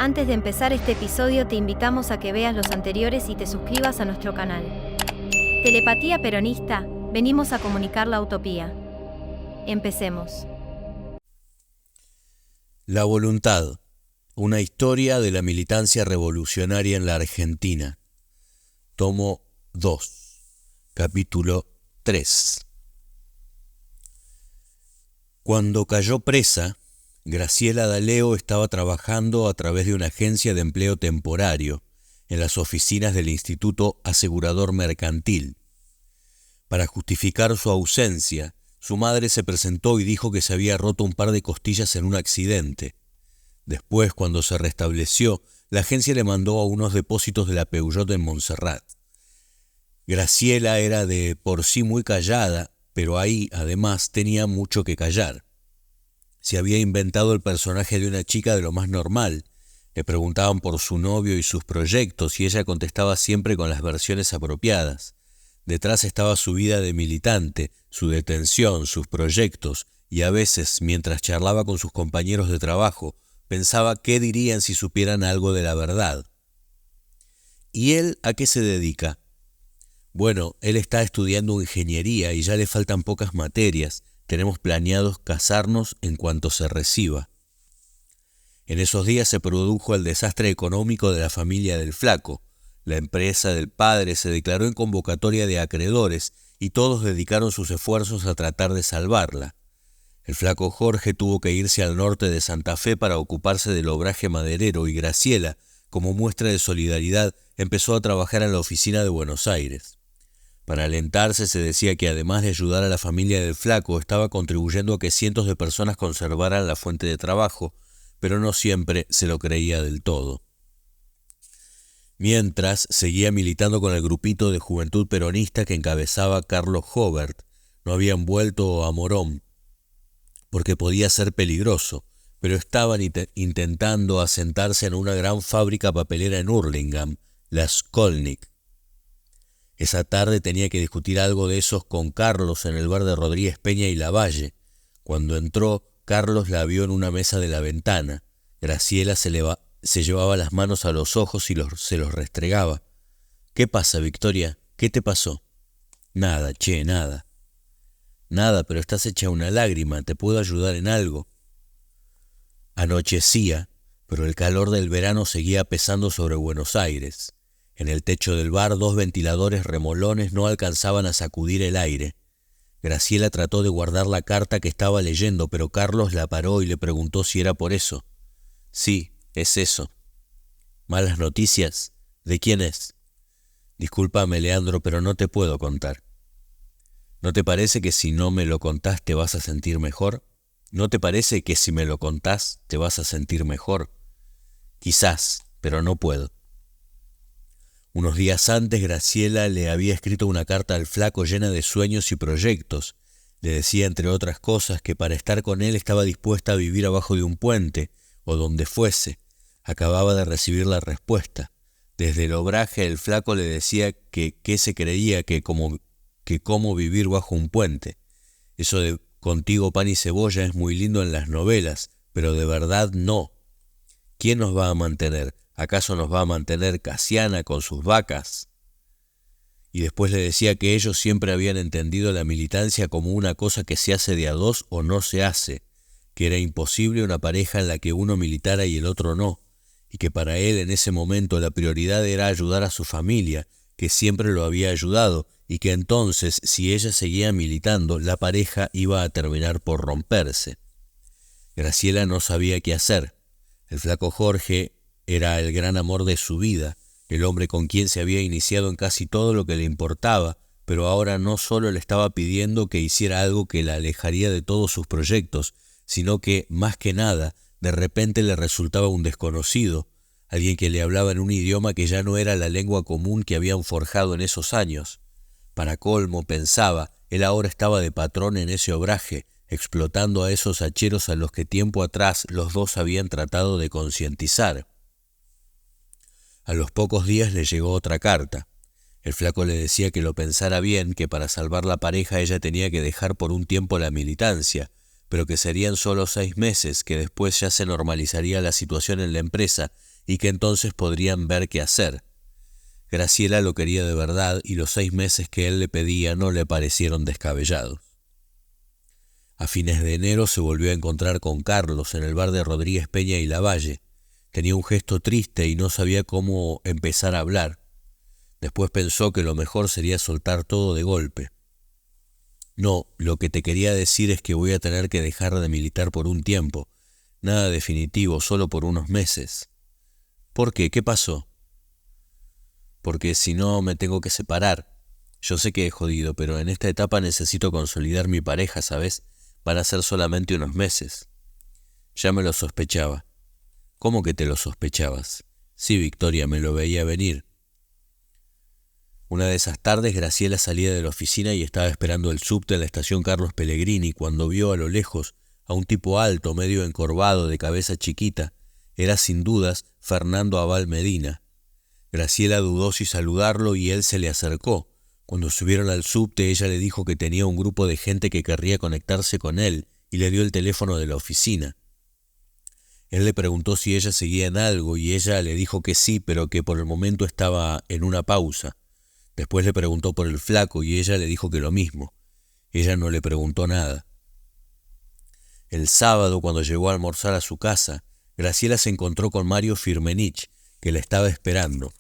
Antes de empezar este episodio te invitamos a que veas los anteriores y te suscribas a nuestro canal. Telepatía Peronista, venimos a comunicar la utopía. Empecemos. La voluntad, una historia de la militancia revolucionaria en la Argentina. Tomo 2, capítulo 3. Cuando cayó presa, Graciela D'Aleo estaba trabajando a través de una agencia de empleo temporario en las oficinas del Instituto Asegurador Mercantil. Para justificar su ausencia, su madre se presentó y dijo que se había roto un par de costillas en un accidente. Después, cuando se restableció, la agencia le mandó a unos depósitos de la Peugeot en Montserrat. Graciela era de por sí muy callada, pero ahí, además, tenía mucho que callar. Se había inventado el personaje de una chica de lo más normal. Le preguntaban por su novio y sus proyectos y ella contestaba siempre con las versiones apropiadas. Detrás estaba su vida de militante, su detención, sus proyectos, y a veces, mientras charlaba con sus compañeros de trabajo, pensaba qué dirían si supieran algo de la verdad. ¿Y él a qué se dedica? Bueno, él está estudiando ingeniería y ya le faltan pocas materias. Tenemos planeados casarnos en cuanto se reciba. En esos días se produjo el desastre económico de la familia del flaco. La empresa del padre se declaró en convocatoria de acreedores y todos dedicaron sus esfuerzos a tratar de salvarla. El flaco Jorge tuvo que irse al norte de Santa Fe para ocuparse del obraje maderero y Graciela, como muestra de solidaridad, empezó a trabajar en la oficina de Buenos Aires. Para alentarse se decía que además de ayudar a la familia del flaco, estaba contribuyendo a que cientos de personas conservaran la fuente de trabajo, pero no siempre se lo creía del todo. Mientras, seguía militando con el grupito de juventud peronista que encabezaba Carlos Joubert. No habían vuelto a Morón, porque podía ser peligroso, pero estaban intentando asentarse en una gran fábrica papelera en Hurlingham, la Skolnik. Esa tarde tenía que discutir algo de esos con Carlos en el bar de Rodríguez Peña y Lavalle. Cuando entró, Carlos la vio en una mesa de la ventana. Graciela se llevaba las manos a los ojos y se los restregaba. ¿Qué pasa, Victoria? ¿Qué te pasó? Nada, nada. Nada, pero estás hecha una lágrima. ¿Te puedo ayudar en algo? Anochecía, pero el calor del verano seguía pesando sobre Buenos Aires. En el techo del bar, 2 ventiladores remolones no alcanzaban a sacudir el aire. Graciela trató de guardar la carta que estaba leyendo, pero Carlos la paró y le preguntó si era por eso. Sí, es eso. ¿Malas noticias? ¿De quién es? Discúlpame, Leandro, pero no te puedo contar. ¿No te parece que si no me lo contás te vas a sentir mejor? ¿No te parece que si me lo contás te vas a sentir mejor? Quizás, pero no puedo. Unos días antes, Graciela le había escrito una carta al flaco llena de sueños y proyectos. Le decía, entre otras cosas, que para estar con él estaba dispuesta a vivir abajo de un puente, o donde fuese. Acababa de recibir la respuesta. Desde el obraje el flaco le decía que se creía que cómo vivir bajo un puente. Eso de contigo pan y cebolla es muy lindo en las novelas, pero de verdad no. ¿Quién nos va a mantener? ¿Acaso nos va a mantener Casiana con sus vacas? Y después le decía que ellos siempre habían entendido la militancia como una cosa que se hace de a dos o no se hace, que era imposible una pareja en la que uno militara y el otro no, y que para él en ese momento la prioridad era ayudar a su familia, que siempre lo había ayudado, y que entonces, si ella seguía militando, la pareja iba a terminar por romperse. Graciela no sabía qué hacer. El flaco Jorge era el gran amor de su vida, el hombre con quien se había iniciado en casi todo lo que le importaba, pero ahora no solo le estaba pidiendo que hiciera algo que la alejaría de todos sus proyectos, sino que, más que nada, de repente le resultaba un desconocido, alguien que le hablaba en un idioma que ya no era la lengua común que habían forjado en esos años. Para colmo, pensaba, él ahora estaba de patrón en ese obraje, explotando a esos hacheros a los que tiempo atrás los dos habían tratado de concientizar. A los pocos días le llegó otra carta. El flaco le decía que lo pensara bien, que para salvar la pareja ella tenía que dejar por un tiempo la militancia, pero que serían solo 6 meses, que después ya se normalizaría la situación en la empresa y que entonces podrían ver qué hacer. Graciela lo quería de verdad y los 6 meses que él le pedía no le parecieron descabellados. A fines de enero se volvió a encontrar con Carlos en el bar de Rodríguez Peña y Lavalle. Tenía un gesto triste y no sabía cómo empezar a hablar. Después pensó que lo mejor sería soltar todo de golpe. No, lo que te quería decir es que voy a tener que dejar de militar por un tiempo. Nada definitivo, solo por unos meses. ¿Por qué? ¿Qué pasó? Porque si no me tengo que separar. Yo sé que es jodido, pero en esta etapa necesito consolidar mi pareja, ¿sabes? Van a ser solamente unos meses. Ya me lo sospechaba. ¿Cómo que te lo sospechabas? Sí, Victoria, me lo veía venir. Una de esas tardes Graciela salía de la oficina y estaba esperando el subte en la estación Carlos Pellegrini cuando vio a lo lejos a un tipo alto, medio encorvado, de cabeza chiquita. Era sin dudas Fernando Abal Medina. Graciela dudó si saludarlo y él se le acercó. Cuando subieron al subte ella le dijo que tenía un grupo de gente que querría conectarse con él y le dio el teléfono de la oficina. Él le preguntó si ella seguía en algo y ella le dijo que sí, pero que por el momento estaba en una pausa. Después le preguntó por el flaco y ella le dijo que lo mismo. Ella no le preguntó nada. El sábado, cuando llegó a almorzar a su casa, Graciela se encontró con Mario Firmenich, que la estaba esperando.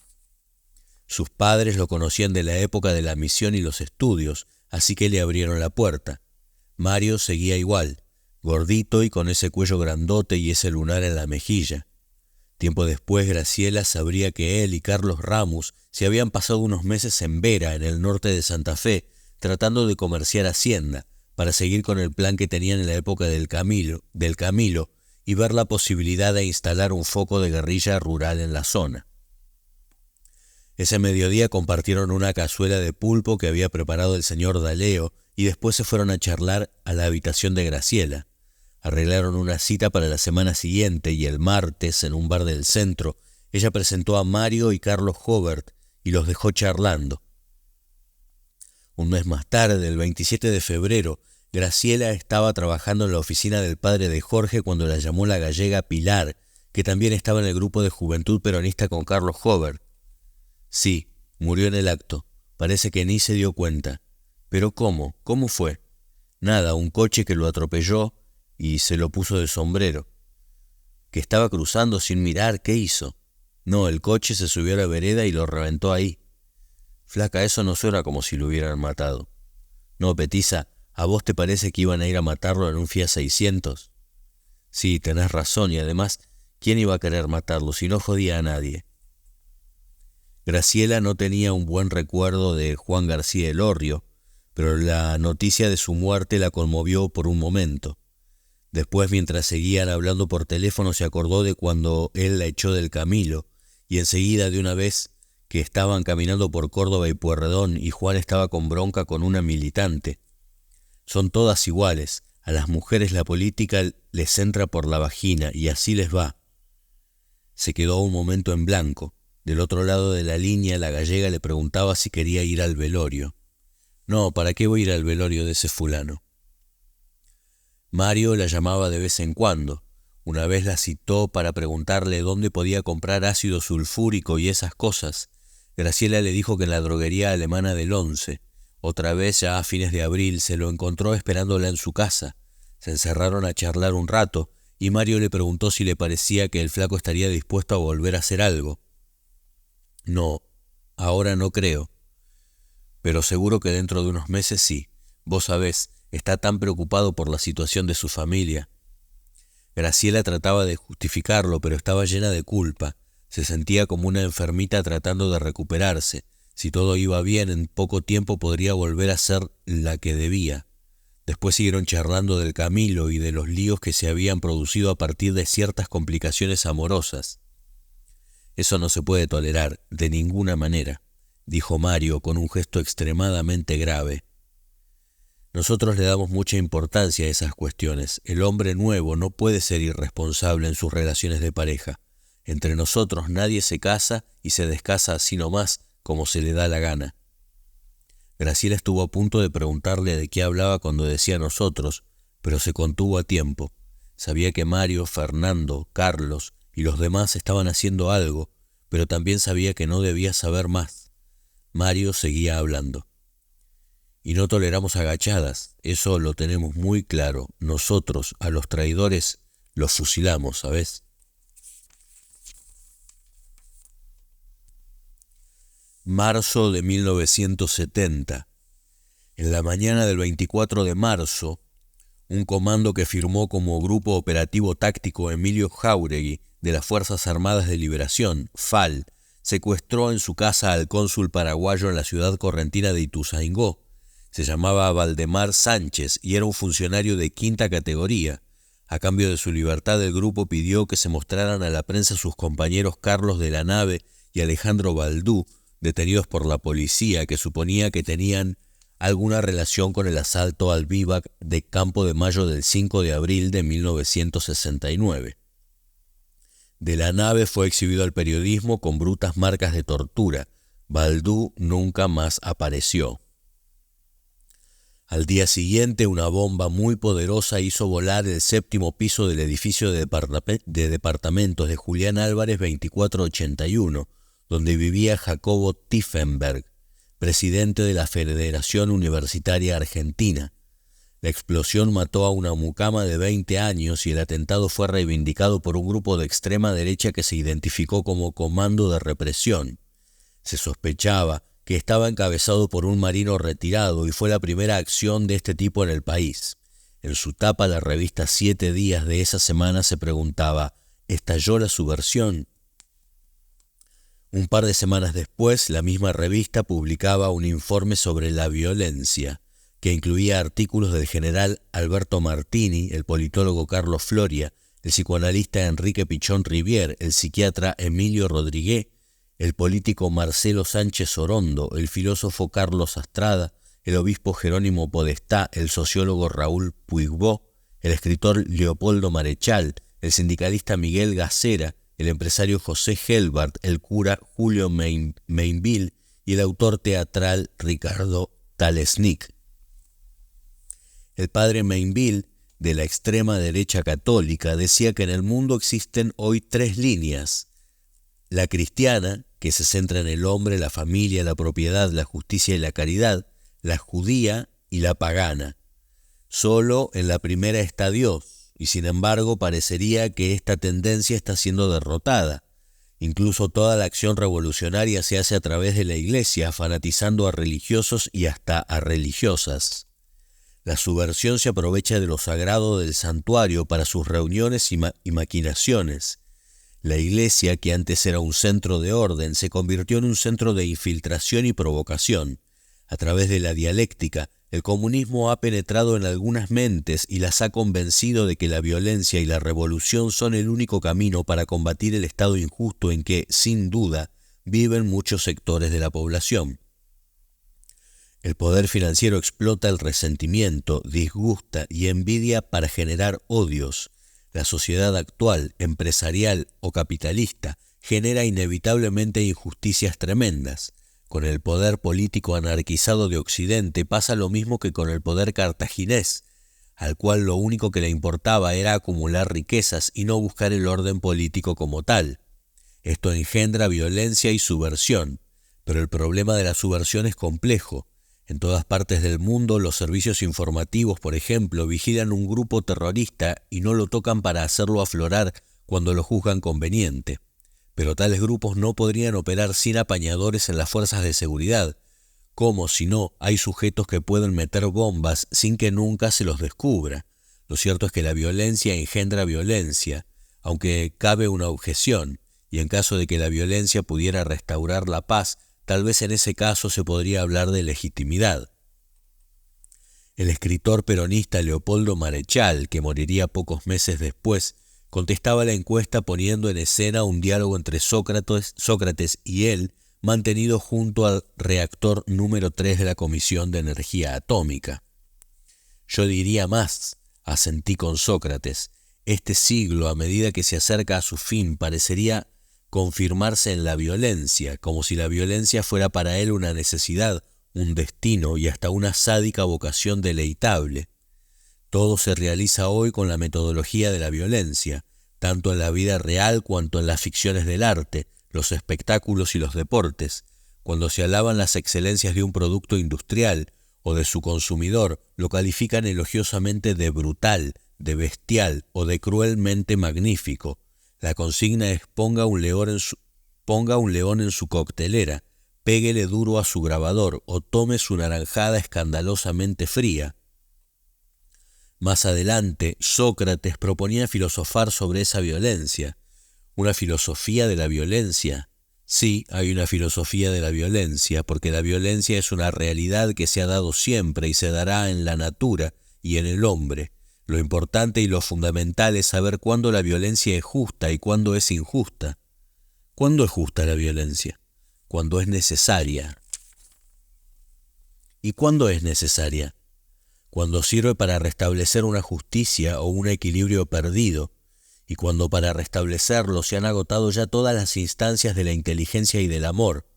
Sus padres lo conocían de la época de la misión y los estudios, así que le abrieron la puerta. Mario seguía igual, gordito y con ese cuello grandote y ese lunar en la mejilla. Tiempo después Graciela sabría que él y Carlos Ramos se habían pasado unos meses en Vera, en el norte de Santa Fe, tratando de comerciar hacienda, para seguir con el plan que tenían en la época del Camilo, y ver la posibilidad de instalar un foco de guerrilla rural en la zona. Ese mediodía compartieron una cazuela de pulpo que había preparado el señor Daleo y después se fueron a charlar a la habitación de Graciela. Arreglaron una cita para la semana siguiente y el martes, en un bar del centro, ella presentó a Mario y Carlos Hobert y los dejó charlando. Un mes más tarde, el 27 de febrero, Graciela estaba trabajando en la oficina del padre de Jorge cuando la llamó la gallega Pilar, que también estaba en el grupo de Juventud Peronista con Carlos Hobert. Sí, murió en el acto. Parece que ni se dio cuenta. ¿Pero cómo? ¿Cómo fue? Nada, un coche que lo atropelló y se lo puso de sombrero. ¿Que estaba cruzando sin mirar? ¿Qué hizo? No, el coche se subió a la vereda y lo reventó ahí. Flaca, eso no suena como si lo hubieran matado. No, Petiza, ¿a vos te parece que iban a ir a matarlo en un Fiat 600? Sí, tenés razón, y además, ¿quién iba a querer matarlo si no jodía a nadie? Graciela no tenía un buen recuerdo de Juan García Elorrio, pero la noticia de su muerte la conmovió por un momento. Después, mientras seguían hablando por teléfono, se acordó de cuando él la echó del Camilo, y enseguida, de una vez que estaban caminando por Córdoba y Pueyrredón, y Juan estaba con bronca con una militante. Son todas iguales, a las mujeres la política les entra por la vagina, y así les va. Se quedó un momento en blanco. Del otro lado de la línea, la gallega le preguntaba si quería ir al velorio. No, ¿para qué voy a ir al velorio de ese fulano? Mario la llamaba de vez en cuando. Una vez la citó para preguntarle dónde podía comprar ácido sulfúrico y esas cosas. Graciela le dijo que en la droguería alemana del 11. Otra vez, ya a fines de abril, se lo encontró esperándola en su casa. Se encerraron a charlar un rato y Mario le preguntó si le parecía que el flaco estaría dispuesto a volver a hacer algo. No, ahora no creo. Pero seguro que dentro de unos meses sí. Vos sabés, está tan preocupado por la situación de su familia. Graciela trataba de justificarlo, pero estaba llena de culpa. Se sentía como una enfermita tratando de recuperarse. Si todo iba bien, en poco tiempo podría volver a ser la que debía. Después siguieron charlando del Camilo y de los líos que se habían producido a partir de ciertas complicaciones amorosas. Eso no se puede tolerar, de ninguna manera, dijo Mario con un gesto extremadamente grave. Nosotros le damos mucha importancia a esas cuestiones. El hombre nuevo no puede ser irresponsable en sus relaciones de pareja. Entre nosotros nadie se casa y se descasa así nomás, como se le da la gana. Graciela estuvo a punto de preguntarle de qué hablaba cuando decía nosotros, pero se contuvo a tiempo. Sabía que Mario, Fernando, Carlos y los demás estaban haciendo algo, pero también sabía que no debía saber más. Mario seguía hablando. Y no toleramos agachadas, eso lo tenemos muy claro. Nosotros, a los traidores, los fusilamos, ¿sabes? Marzo de 1970. En la mañana del 24 de marzo, un comando que firmó como Grupo Operativo Táctico Emilio Jáuregui de las Fuerzas Armadas de Liberación, FAL, secuestró en su casa al cónsul paraguayo en la ciudad correntina de Ituzaingó. Se llamaba Valdemar Sánchez y era un funcionario de quinta categoría. A cambio de su libertad, el grupo pidió que se mostraran a la prensa sus compañeros Carlos de la Nave y Alejandro Baldú, detenidos por la policía, que suponía que tenían alguna relación con el asalto al vivac de Campo de Mayo del 5 de abril de 1969. De la Nave fue exhibido al periodismo con brutas marcas de tortura. Baldú nunca más apareció. Al día siguiente, una bomba muy poderosa hizo volar el 7º piso del edificio de departamentos de Julián Álvarez 2481, donde vivía Jacobo Tiefenberg, presidente de la Federación Universitaria Argentina. La explosión mató a una mucama de 20 años y el atentado fue reivindicado por un grupo de extrema derecha que se identificó como Comando de Represión. Se sospechaba que estaba encabezado por un marino retirado y fue la primera acción de este tipo en el país. En su tapa, la revista 7 Días de esa semana se preguntaba: ¿estalló la subversión? Un par de semanas después, la misma revista publicaba un informe sobre la violencia, que incluía artículos del general Alberto Martini, el politólogo Carlos Floria, el psicoanalista Enrique Pichón Rivière, el psiquiatra Emilio Rodríguez, el político Marcelo Sánchez Orondo, el filósofo Carlos Astrada, el obispo Jerónimo Podestá, el sociólogo Raúl Puigbó, el escritor Leopoldo Marechal, el sindicalista Miguel Gacera, el empresario José Helbart, el cura Julio Mainville y el autor teatral Ricardo Talesnik. El padre Mainville, de la extrema derecha católica, decía que en el mundo existen hoy 3 líneas: la cristiana, que se centra en el hombre, la familia, la propiedad, la justicia y la caridad; la judía y la pagana. Solo en la primera está Dios, y sin embargo parecería que esta tendencia está siendo derrotada. Incluso toda la acción revolucionaria se hace a través de la Iglesia, fanatizando a religiosos y hasta a religiosas. La subversión se aprovecha de lo sagrado del santuario para sus reuniones y maquinaciones. La Iglesia, que antes era un centro de orden, se convirtió en un centro de infiltración y provocación. A través de la dialéctica, el comunismo ha penetrado en algunas mentes y las ha convencido de que la violencia y la revolución son el único camino para combatir el estado injusto en que, sin duda, viven muchos sectores de la población. El poder financiero explota el resentimiento, disgusta y envidia para generar odios. La sociedad actual, empresarial o capitalista, genera inevitablemente injusticias tremendas. Con el poder político anarquizado de Occidente pasa lo mismo que con el poder cartaginés, al cual lo único que le importaba era acumular riquezas y no buscar el orden político como tal. Esto engendra violencia y subversión, pero el problema de la subversión es complejo. En todas partes del mundo, los servicios informativos, por ejemplo, vigilan un grupo terrorista y no lo tocan para hacerlo aflorar cuando lo juzgan conveniente. Pero tales grupos no podrían operar sin apañadores en las fuerzas de seguridad. ¿Cómo, si no, hay sujetos que pueden meter bombas sin que nunca se los descubra? Lo cierto es que la violencia engendra violencia, aunque cabe una objeción, y en caso de que la violencia pudiera restaurar la paz, tal vez en ese caso se podría hablar de legitimidad. El escritor peronista Leopoldo Marechal, que moriría pocos meses después, contestaba la encuesta poniendo en escena un diálogo entre Sócrates y él, mantenido junto al reactor número 3 de la Comisión de Energía Atómica. Yo diría más, asentí con Sócrates, este siglo, a medida que se acerca a su fin, parecería confirmarse en la violencia, como si la violencia fuera para él una necesidad, un destino y hasta una sádica vocación deleitable. Todo se realiza hoy con la metodología de la violencia. tanto en la vida real cuanto en las ficciones del arte, los espectáculos y los deportes. Cuando se alaban las excelencias de un producto industrial o de su consumidor, lo califican elogiosamente de brutal, de bestial o de cruelmente magnífico. La consigna es ponga un león en su coctelera, péguele duro a su grabador o tome su naranjada escandalosamente fría. Más adelante, Sócrates proponía filosofar sobre esa violencia. ¿Una filosofía de la violencia? Sí, hay una filosofía de la violencia, porque la violencia es una realidad que se ha dado siempre y se dará en la natura y en el hombre. Lo importante y lo fundamental es saber cuándo la violencia es justa y cuándo es injusta. ¿Cuándo es justa la violencia? Cuando es necesaria. ¿Y cuándo es necesaria? Cuando sirve para restablecer una justicia o un equilibrio perdido, y cuando para restablecerlo se han agotado ya todas las instancias de la inteligencia y del amor.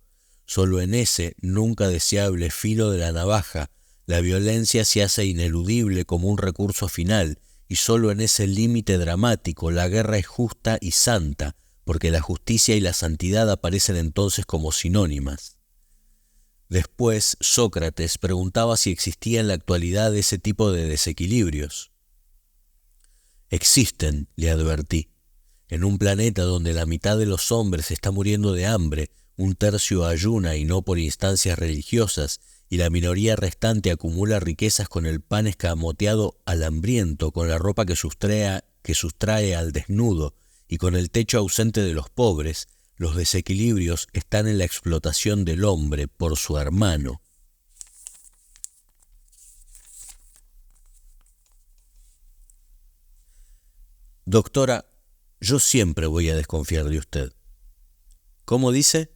Solo en ese nunca deseable filo de la navaja, la violencia se hace ineludible como un recurso final, y solo en ese límite dramático la guerra es justa y santa, porque la justicia y la santidad aparecen entonces como sinónimas. Después, Sócrates preguntaba si existía en la actualidad ese tipo de desequilibrios. Existen, le advertí. En un planeta donde la mitad de los hombres está muriendo de hambre, un tercio ayuna y no por instancias religiosas, y la minoría restante acumula riquezas con el pan escamoteado al hambriento, con la ropa que sustrae al desnudo y con el techo ausente de los pobres, los desequilibrios están en la explotación del hombre por su hermano. Doctora, yo siempre voy a desconfiar de usted. ¿Cómo dice?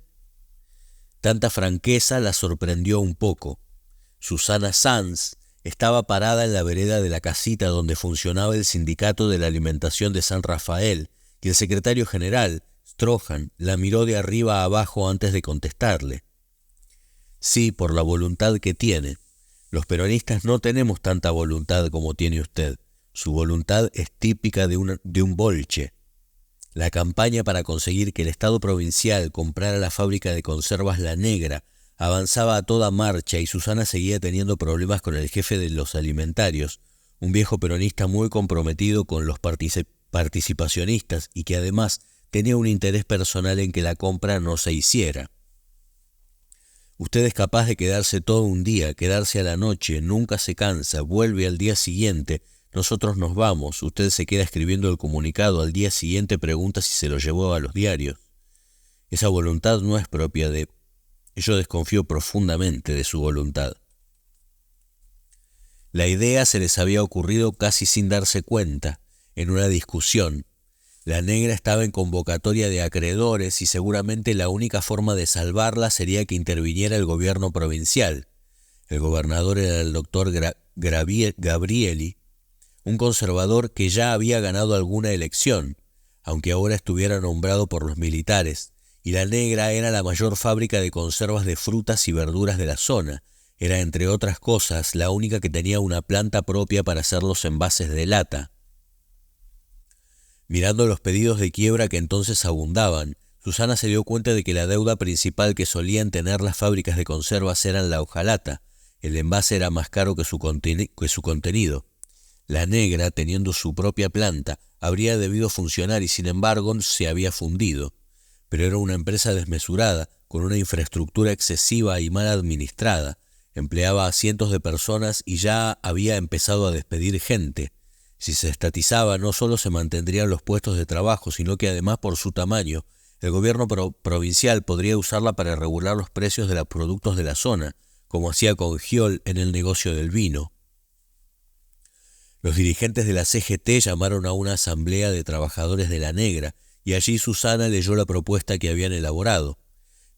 Tanta franqueza la sorprendió un poco. Susana Sanz estaba parada en la vereda de la casita donde funcionaba el sindicato de la alimentación de San Rafael, y el secretario general, Strohan, la miró de arriba a abajo antes de contestarle. Sí, por la voluntad que tiene. Los peronistas no tenemos tanta voluntad como tiene usted. Su voluntad es típica de un bolche. La campaña para conseguir que el Estado provincial comprara la fábrica de conservas La Negra avanzaba a toda marcha y Susana seguía teniendo problemas con el jefe de los alimentarios, un viejo peronista muy comprometido con los participacionistas y que además tenía un interés personal en que la compra no se hiciera. Usted es capaz de quedarse todo un día, quedarse a la noche, nunca se cansa, vuelve al día siguiente. Nosotros nos vamos, usted se queda escribiendo el comunicado, al día siguiente pregunta si se lo llevó a los diarios. Esa voluntad no es propia de... Yo desconfío profundamente de su voluntad. La idea se les había ocurrido casi sin darse cuenta, en una discusión. La Negra estaba en convocatoria de acreedores y seguramente la única forma de salvarla sería que interviniera el gobierno provincial. El gobernador era el doctor Gabrieli, un conservador que ya había ganado alguna elección, aunque ahora estuviera nombrado por los militares, y La Negra era la mayor fábrica de conservas de frutas y verduras de la zona. Era, entre otras cosas, la única que tenía una planta propia para hacer los envases de lata. Mirando los pedidos de quiebra que entonces abundaban, Susana se dio cuenta de que la deuda principal que solían tener las fábricas de conservas era la hojalata. El envase era más caro que su contenido. La Negra, teniendo su propia planta, habría debido funcionar y sin embargo se había fundido. Pero era una empresa desmesurada, con una infraestructura excesiva y mal administrada. Empleaba a cientos de personas y ya había empezado a despedir gente. Si se estatizaba, no solo se mantendrían los puestos de trabajo, sino que además por su tamaño, el gobierno provincial podría usarla para regular los precios de los productos de la zona, como hacía con Giol en el negocio del vino. Los dirigentes de la CGT llamaron a una asamblea de trabajadores de La Negra, y allí Susana leyó la propuesta que habían elaborado.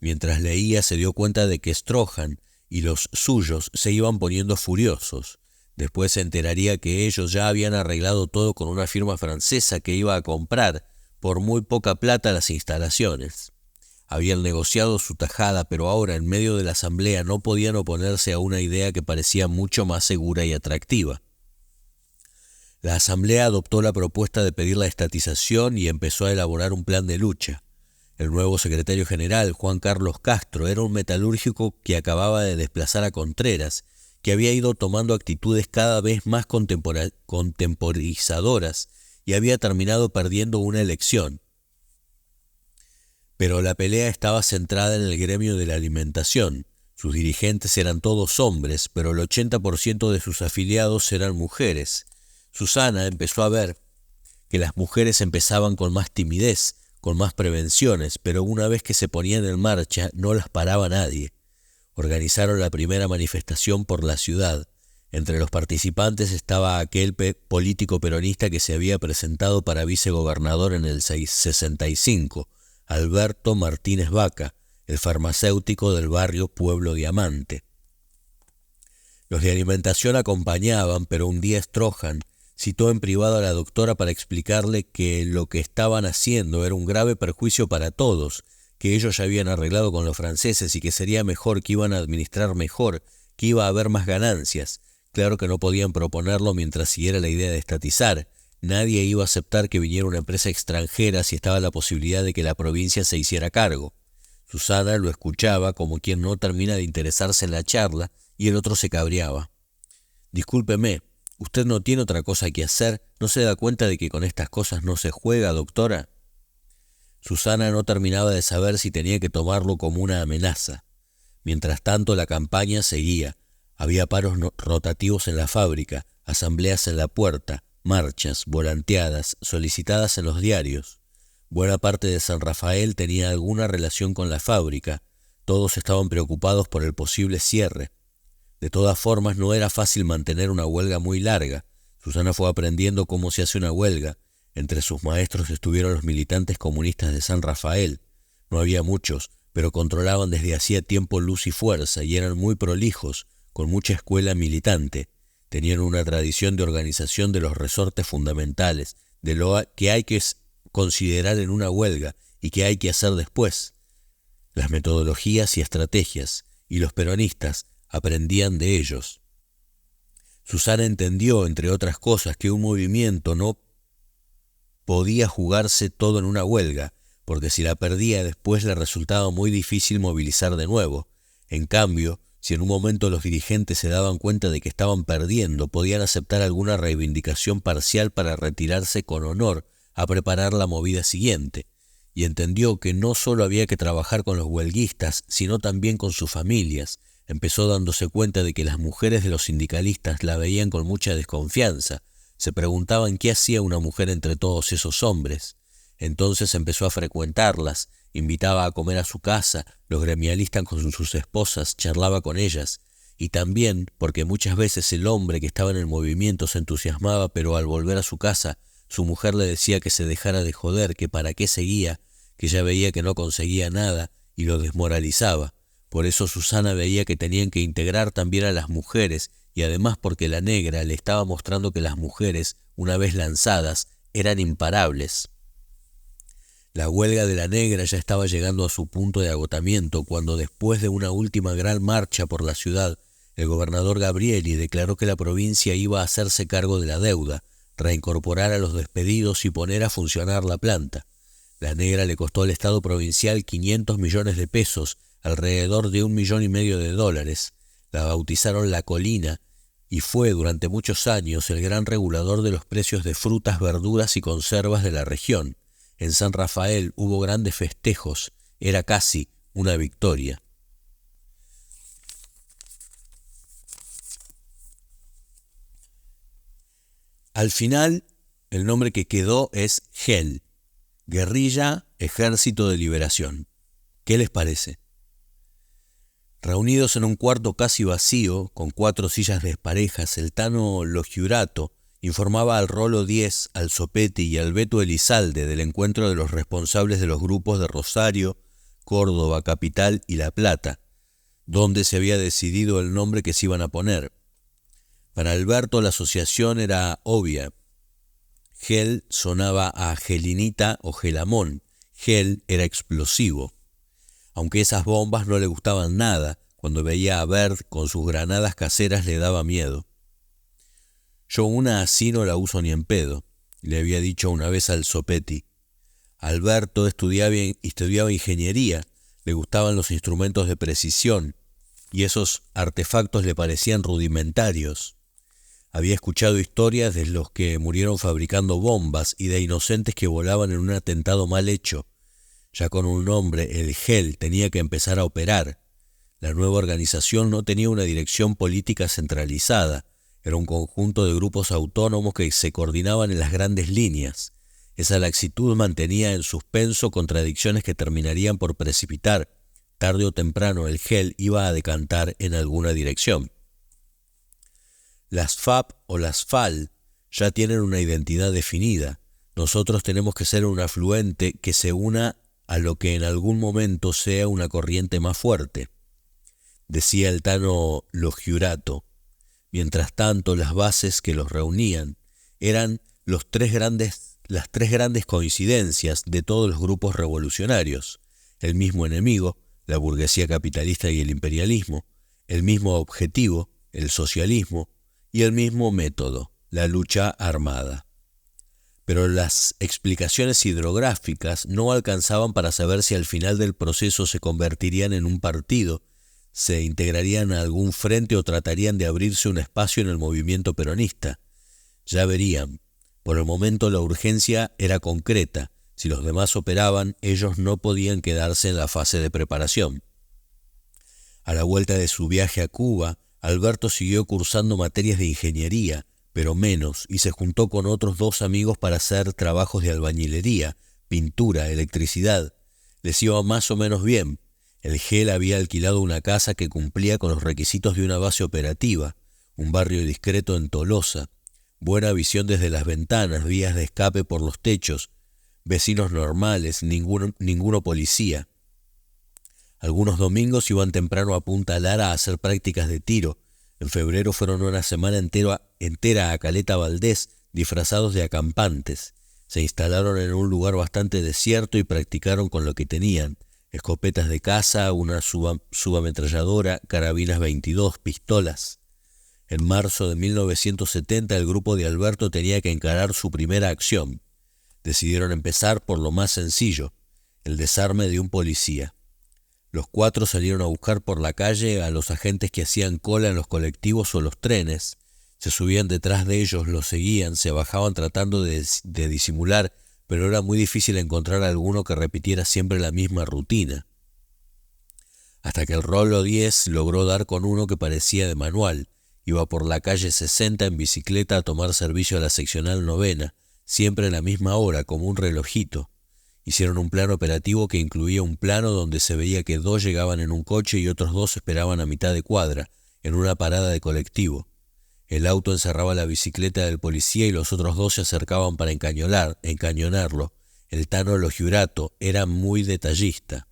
Mientras leía se dio cuenta de que Strohan y los suyos se iban poniendo furiosos. Después se enteraría que ellos ya habían arreglado todo con una firma francesa que iba a comprar por muy poca plata las instalaciones. Habían negociado su tajada, pero ahora en medio de la asamblea no podían oponerse a una idea que parecía mucho más segura y atractiva. La asamblea adoptó la propuesta de pedir la estatización y empezó a elaborar un plan de lucha. El nuevo secretario general, Juan Carlos Castro, era un metalúrgico que acababa de desplazar a Contreras, que había ido tomando actitudes cada vez más contemporizadoras y había terminado perdiendo una elección. Pero la pelea estaba centrada en el gremio de la alimentación. Sus dirigentes eran todos hombres, pero el 80% de sus afiliados eran mujeres. Susana empezó a ver que las mujeres empezaban con más timidez, con más prevenciones, pero una vez que se ponían en marcha no las paraba nadie. Organizaron la primera manifestación por la ciudad. Entre los participantes estaba aquel político peronista que se había presentado para vicegobernador en el 65, Alberto Martínez Vaca, el farmacéutico del barrio Pueblo Diamante. Los de alimentación acompañaban, pero un día Strohan citó en privado a la doctora para explicarle que lo que estaban haciendo era un grave perjuicio para todos, que ellos ya habían arreglado con los franceses y que sería mejor, que iban a administrar mejor, que iba a haber más ganancias. Claro que no podían proponerlo mientras siguiera la idea de estatizar. Nadie iba a aceptar que viniera una empresa extranjera si estaba la posibilidad de que la provincia se hiciera cargo. Susana lo escuchaba como quien no termina de interesarse en la charla y el otro se cabreaba. «Discúlpeme, ¿usted no tiene otra cosa que hacer? ¿No se da cuenta de que con estas cosas no se juega, doctora?» Susana no terminaba de saber si tenía que tomarlo como una amenaza. Mientras tanto, la campaña seguía. Había paros rotativos en la fábrica, asambleas en la puerta, marchas, volanteadas, solicitadas en los diarios. Buena parte de San Rafael tenía alguna relación con la fábrica. Todos estaban preocupados por el posible cierre. De todas formas, no era fácil mantener una huelga muy larga. Susana fue aprendiendo cómo se hace una huelga. Entre sus maestros estuvieron los militantes comunistas de San Rafael. No había muchos, pero controlaban desde hacía tiempo luz y fuerza y eran muy prolijos, con mucha escuela militante. Tenían una tradición de organización de los resortes fundamentales, de lo que hay que considerar en una huelga y que hay que hacer después. Las metodologías y estrategias, y los peronistas aprendían de ellos. Susana entendió, entre otras cosas, que un movimiento no podía jugarse todo en una huelga, porque si la perdía después le resultaba muy difícil movilizar de nuevo. En cambio, si en un momento los dirigentes se daban cuenta de que estaban perdiendo, podían aceptar alguna reivindicación parcial para retirarse con honor a preparar la movida siguiente, y entendió que no solo había que trabajar con los huelguistas, sino también con sus familias. Empezó dándose cuenta de que las mujeres de los sindicalistas la veían con mucha desconfianza. Se preguntaban qué hacía una mujer entre todos esos hombres. Entonces empezó a frecuentarlas, invitaba a comer a su casa, los gremialistas con sus esposas, charlaba con ellas. Y también porque muchas veces el hombre que estaba en el movimiento se entusiasmaba, pero al volver a su casa, su mujer le decía que se dejara de joder, que para qué seguía, que ya veía que no conseguía nada y lo desmoralizaba. Por eso Susana veía que tenían que integrar también a las mujeres, y además porque la negra le estaba mostrando que las mujeres, una vez lanzadas, eran imparables. La huelga de la negra ya estaba llegando a su punto de agotamiento cuando, después de una última gran marcha por la ciudad, el gobernador Gabrieli declaró que la provincia iba a hacerse cargo de la deuda, reincorporar a los despedidos y poner a funcionar la planta. La negra le costó al Estado provincial 500 millones de pesos, alrededor de $1,5 millones. La bautizaron La Colina y fue durante muchos años el gran regulador de los precios de frutas, verduras y conservas de la región. En San Rafael hubo grandes festejos, era casi una victoria. Al final, el nombre que quedó es GEL, Guerrilla Ejército de Liberación. ¿Qué les parece? Reunidos en un cuarto casi vacío, con 4 sillas desparejas, el Tano Logiurato informaba al Rolo 10, al Zopetti y al Beto Elizalde del encuentro de los responsables de los grupos de Rosario, Córdoba, Capital y La Plata, donde se había decidido el nombre que se iban a poner. Para Alberto la asociación era obvia. Gel sonaba a gelinita o gelamón. Gel era explosivo. Aunque esas bombas no le gustaban nada, cuando veía a Bert con sus granadas caseras le daba miedo. Yo una así no la uso ni en pedo, le había dicho una vez al Zopetti. Alberto estudiaba ingeniería, le gustaban los instrumentos de precisión, y esos artefactos le parecían rudimentarios. Había escuchado historias de los que murieron fabricando bombas y de inocentes que volaban en un atentado mal hecho. Ya con un nombre, el GEL tenía que empezar a operar. La nueva organización no tenía una dirección política centralizada, era un conjunto de grupos autónomos que se coordinaban en las grandes líneas. Esa laxitud mantenía en suspenso contradicciones que terminarían por precipitar. Tarde o temprano el GEL iba a decantar en alguna dirección. Las FAP o las FAL ya tienen una identidad definida. Nosotros tenemos que ser un afluente que se una a lo que en algún momento sea una corriente más fuerte, decía el Tano Lo Giurato. Mientras tanto, las bases que los reunían eran las tres grandes coincidencias de todos los grupos revolucionarios: el mismo enemigo, la burguesía capitalista y el imperialismo; el mismo objetivo, el socialismo; y el mismo método, la lucha armada. Pero las explicaciones hidrográficas no alcanzaban para saber si al final del proceso se convertirían en un partido, se integrarían a algún frente o tratarían de abrirse un espacio en el movimiento peronista. Ya verían. Por el momento la urgencia era concreta. Si los demás operaban, ellos no podían quedarse en la fase de preparación. A la vuelta de su viaje a Cuba, Alberto siguió cursando materias de ingeniería, pero menos, y se juntó con otros 2 amigos para hacer trabajos de albañilería, pintura, electricidad. Les iba más o menos bien. El GEL había alquilado una casa que cumplía con los requisitos de una base operativa, un barrio discreto en Tolosa, buena visión desde las ventanas, vías de escape por los techos, vecinos normales, ninguno policía. Algunos domingos iban temprano a Punta Lara a hacer prácticas de tiro. En febrero fueron una semana entera a Caleta Valdés, disfrazados de acampantes. Se instalaron en un lugar bastante desierto y practicaron con lo que tenían: escopetas de caza, una subametralladora, carabinas 22, pistolas. En marzo de 1970 el grupo de Alberto tenía que encarar su primera acción. Decidieron empezar por lo más sencillo: el desarme de un policía. Los 4 salieron a buscar por la calle a los agentes que hacían cola en los colectivos o los trenes. Se subían detrás de ellos, los seguían, se bajaban tratando de disimular, pero era muy difícil encontrar a alguno que repitiera siempre la misma rutina. Hasta que el Rolo 10 logró dar con uno que parecía de manual. Iba por la calle 60 en bicicleta a tomar servicio a la seccional 9ª, siempre a la misma hora, como un relojito. Hicieron un plan operativo que incluía un plano donde se veía que 2 llegaban en un coche y otros 2 esperaban a mitad de cuadra, en una parada de colectivo. El auto encerraba la bicicleta del policía y los otros 2 se acercaban para encañonarlo. El Tano Lo Giurato era muy detallista.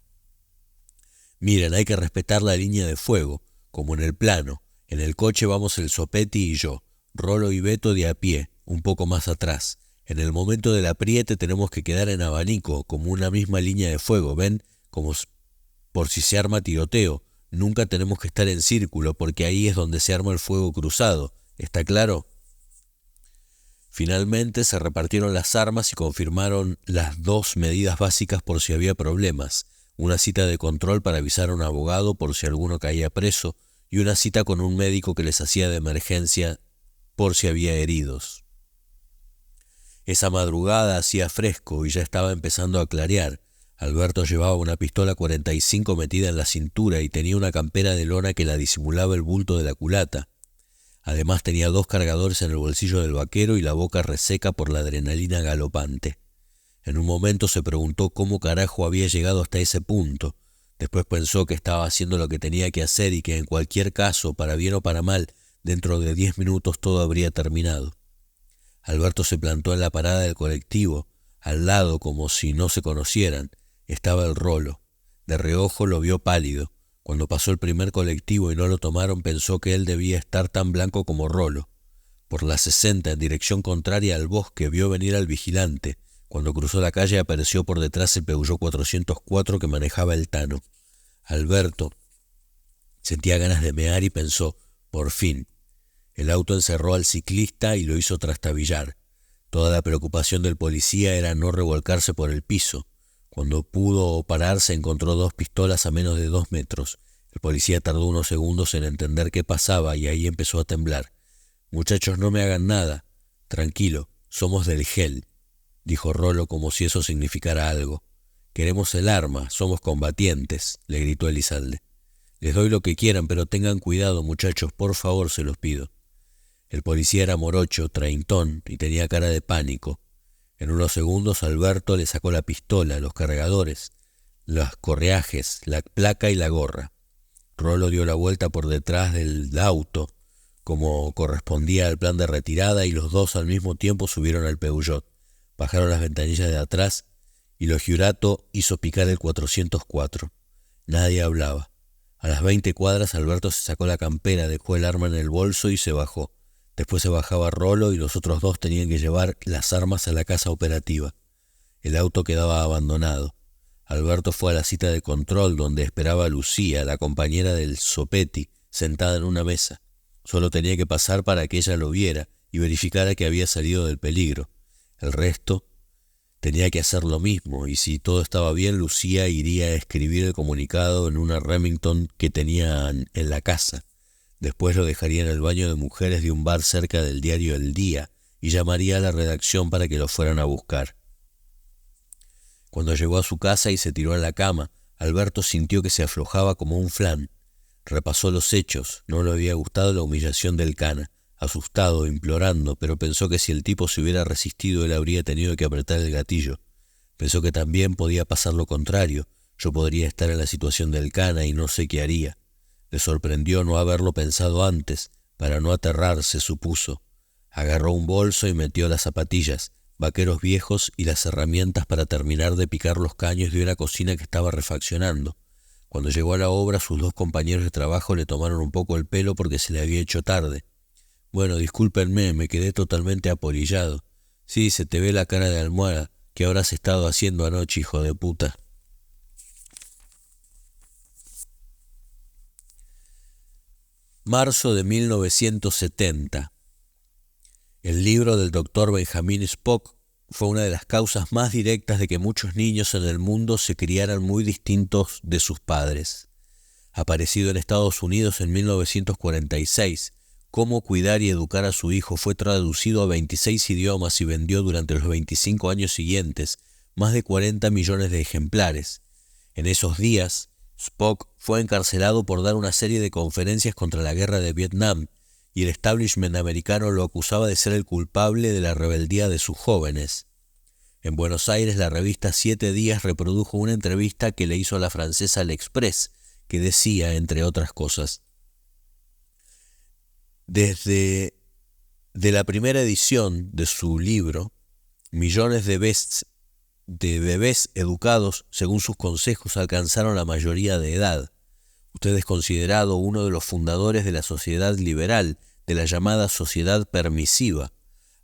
Miren, hay que respetar la línea de fuego, como en el plano. En el coche vamos el Zopetti y yo, Rolo y Beto de a pie, un poco más atrás. En el momento del apriete tenemos que quedar en abanico, como una misma línea de fuego, ¿ven? Como por si se arma tiroteo. Nunca tenemos que estar en círculo, porque ahí es donde se arma el fuego cruzado. ¿Está claro? Finalmente se repartieron las armas y confirmaron las 2 medidas básicas por si había problemas: una cita de control para avisar a un abogado por si alguno caía preso, y una cita con un médico que les hacía de emergencia por si había heridos. Esa madrugada hacía fresco y ya estaba empezando a clarear. Alberto llevaba una pistola 45 metida en la cintura y tenía una campera de lona que la disimulaba el bulto de la culata. Además tenía 2 cargadores en el bolsillo del vaquero y la boca reseca por la adrenalina galopante. En un momento se preguntó cómo carajo había llegado hasta ese punto. Después pensó que estaba haciendo lo que tenía que hacer y que en cualquier caso, para bien o para mal, dentro de 10 minutos todo habría terminado. Alberto se plantó en la parada del colectivo. Al lado, como si no se conocieran, estaba el Rolo. De reojo lo vio pálido. Cuando pasó el primer colectivo y no lo tomaron, pensó que él debía estar tan blanco como Rolo. Por la 60, en dirección contraria al bosque, vio venir al vigilante. Cuando cruzó la calle apareció por detrás el Peugeot 404 que manejaba el Tano. Alberto sentía ganas de mear y pensó: por fin. El auto encerró al ciclista y lo hizo trastabillar. Toda la preocupación del policía era no revolcarse por el piso. Cuando pudo pararse encontró 2 pistolas a menos de 2 metros. El policía tardó unos segundos en entender qué pasaba y ahí empezó a temblar. «Muchachos, no me hagan nada. Tranquilo, somos del GEL», dijo Rollo como si eso significara algo. «Queremos el arma, somos combatientes», le gritó Elizalde. «Les doy lo que quieran, pero tengan cuidado, muchachos, por favor, se los pido». El policía era morocho, treintón, y tenía cara de pánico. En unos segundos Alberto le sacó la pistola, los cargadores, los correajes, la placa y la gorra. Rollo dio la vuelta por detrás del auto, como correspondía al plan de retirada, y los dos al mismo tiempo subieron al Peugeot. Bajaron las ventanillas de atrás y lo Giurato hizo picar el 404. Nadie hablaba. A las 20 cuadras Alberto se sacó la campera, dejó el arma en el bolso y se bajó. Después se bajaba Rollo y los otros dos tenían que llevar las armas a la casa operativa. El auto quedaba abandonado. Alberto fue a la cita de control donde esperaba a Lucía, la compañera del Zopetti, sentada en una mesa. Solo tenía que pasar para que ella lo viera y verificara que había salido del peligro. El resto tenía que hacer lo mismo, y si todo estaba bien, Lucía iría a escribir el comunicado en una Remington que tenían en la casa. Después lo dejaría en el baño de mujeres de un bar cerca del diario El Día y llamaría a la redacción para que lo fueran a buscar. Cuando llegó a su casa y se tiró en la cama, Alberto sintió que se aflojaba como un flan. Repasó los hechos, no le había gustado la humillación del Cana, asustado, implorando, pero pensó que si el tipo se hubiera resistido él habría tenido que apretar el gatillo. Pensó que también podía pasar lo contrario, yo podría estar en la situación del Cana y no sé qué haría. Le sorprendió no haberlo pensado antes, para no aterrarse, supuso. Agarró un bolso y metió las zapatillas, vaqueros viejos y las herramientas para terminar de picar los caños de una cocina que estaba refaccionando. Cuando llegó a la obra, sus 2 compañeros de trabajo le tomaron un poco el pelo porque se le había hecho tarde. «Bueno, discúlpenme, me quedé totalmente apolillado». «Sí, se te ve la cara de almohada. ¿Qué habrás estado haciendo anoche, hijo de puta?» Marzo de 1970. El libro del doctor Benjamin Spock fue una de las causas más directas de que muchos niños en el mundo se criaran muy distintos de sus padres. Aparecido en Estados Unidos en 1946, Cómo cuidar y educar a su hijo fue traducido a 26 idiomas y vendió durante los 25 años siguientes más de 40 millones de ejemplares. En esos días, Spock fue encarcelado por dar una serie de conferencias contra la guerra de Vietnam, y el establishment americano lo acusaba de ser el culpable de la rebeldía de sus jóvenes. En Buenos Aires, la revista 7 Días reprodujo una entrevista que le hizo a la francesa L'Express, que decía, entre otras cosas: desde la primera edición de su libro, millones de bebés educados según sus consejos alcanzaron la mayoría de edad. Usted es considerado uno de los fundadores de la sociedad liberal, de la llamada sociedad permisiva.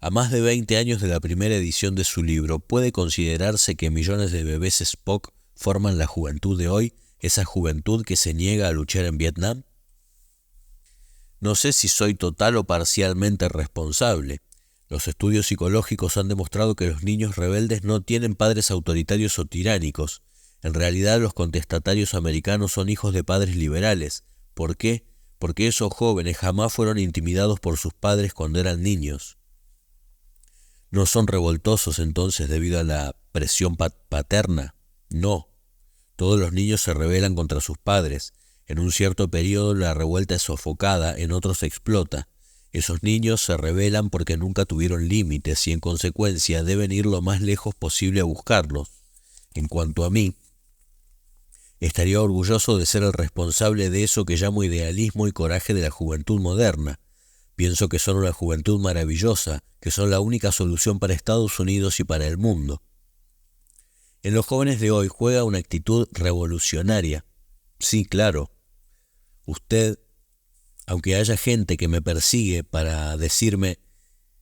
A más de 20 años de la primera edición de su libro, ¿puede considerarse que millones de bebés Spock forman la juventud de hoy, esa juventud que se niega a luchar en Vietnam? No sé si soy total o parcialmente responsable. Los estudios psicológicos han demostrado que los niños rebeldes no tienen padres autoritarios o tiránicos. En realidad, los contestatarios americanos son hijos de padres liberales. ¿Por qué? Porque esos jóvenes jamás fueron intimidados por sus padres cuando eran niños. ¿No son revoltosos entonces debido a la presión paterna? No. Todos los niños se rebelan contra sus padres. En un cierto periodo la revuelta es sofocada, en otros se explota. Esos niños se rebelan porque nunca tuvieron límites y en consecuencia deben ir lo más lejos posible a buscarlos. En cuanto a mí, estaría orgulloso de ser el responsable de eso que llamo idealismo y coraje de la juventud moderna. Pienso que son una juventud maravillosa, que son la única solución para Estados Unidos y para el mundo. En los jóvenes de hoy juega una actitud revolucionaria. Sí, claro. Usted, aunque haya gente que me persigue para decirme,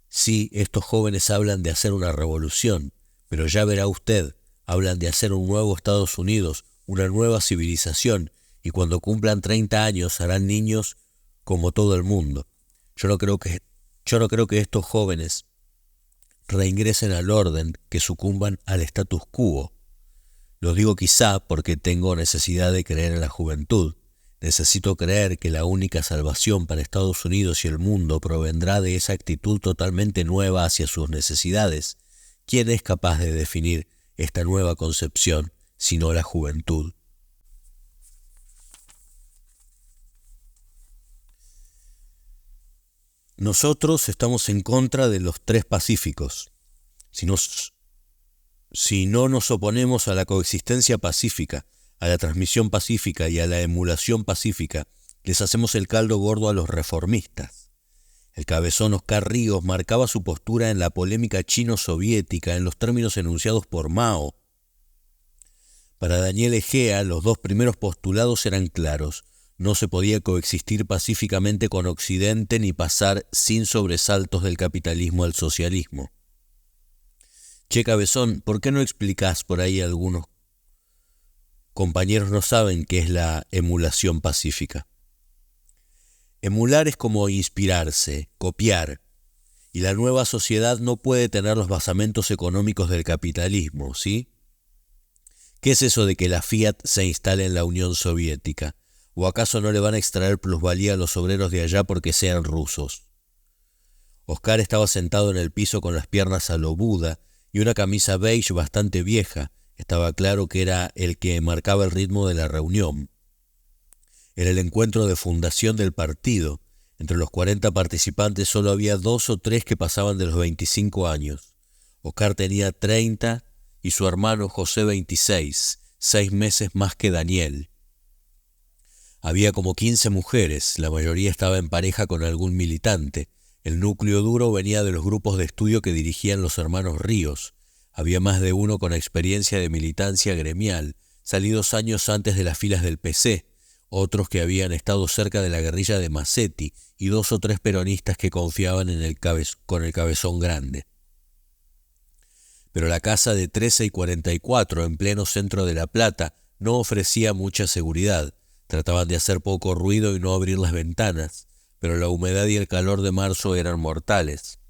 sí, estos jóvenes hablan de hacer una revolución, pero ya verá usted, hablan de hacer un nuevo Estados Unidos, una nueva civilización, y cuando cumplan 30 años serán niños como todo el mundo. Yo no creo que estos jóvenes reingresen al orden, que sucumban al status quo. Lo digo quizá porque tengo necesidad de creer en la juventud. Necesito creer que la única salvación para Estados Unidos y el mundo provendrá de esa actitud totalmente nueva hacia sus necesidades. ¿Quién es capaz de definir esta nueva concepción, sino la juventud? Nosotros estamos en contra de los 3 pacíficos. Si no nos oponemos a la coexistencia pacífica, a la transmisión pacífica y a la emulación pacífica, les hacemos el caldo gordo a los reformistas. El cabezón Oscar Ríos marcaba su postura en la polémica chino-soviética en los términos enunciados por Mao. Para Daniel Egea, los 2 primeros postulados eran claros. No se podía coexistir pacíficamente con Occidente ni pasar sin sobresaltos del capitalismo al socialismo. Che, cabezón, ¿por qué no explicás por ahí? Algunos compañeros no saben qué es la emulación pacífica. Emular es como inspirarse, copiar, y la nueva sociedad no puede tener los basamentos económicos del capitalismo, ¿sí? ¿Qué es eso de que la Fiat se instale en la Unión Soviética? ¿O acaso no le van a extraer plusvalía a los obreros de allá porque sean rusos? Oscar estaba sentado en el piso con las piernas a lo Buda y una camisa beige bastante vieja. Estaba claro que era el que marcaba el ritmo de la reunión. Era el encuentro de fundación del partido. Entre los 40 participantes solo había 2 o 3 que pasaban de los 25 años. Oscar tenía 30 y su hermano José 26, 6 meses más que Daniel. Había como 15 mujeres, la mayoría estaba en pareja con algún militante. El núcleo duro venía de los grupos de estudio que dirigían los hermanos Ríos. Había más de uno con experiencia de militancia gremial, salidos años antes de las filas del PC, otros que habían estado cerca de la guerrilla de Massetti y 2 o 3 peronistas que confiaban con el cabezón grande. Pero la casa de 13 y 44, en pleno centro de La Plata, no ofrecía mucha seguridad. Trataban de hacer poco ruido y no abrir las ventanas, pero la humedad y el calor de marzo eran mortales.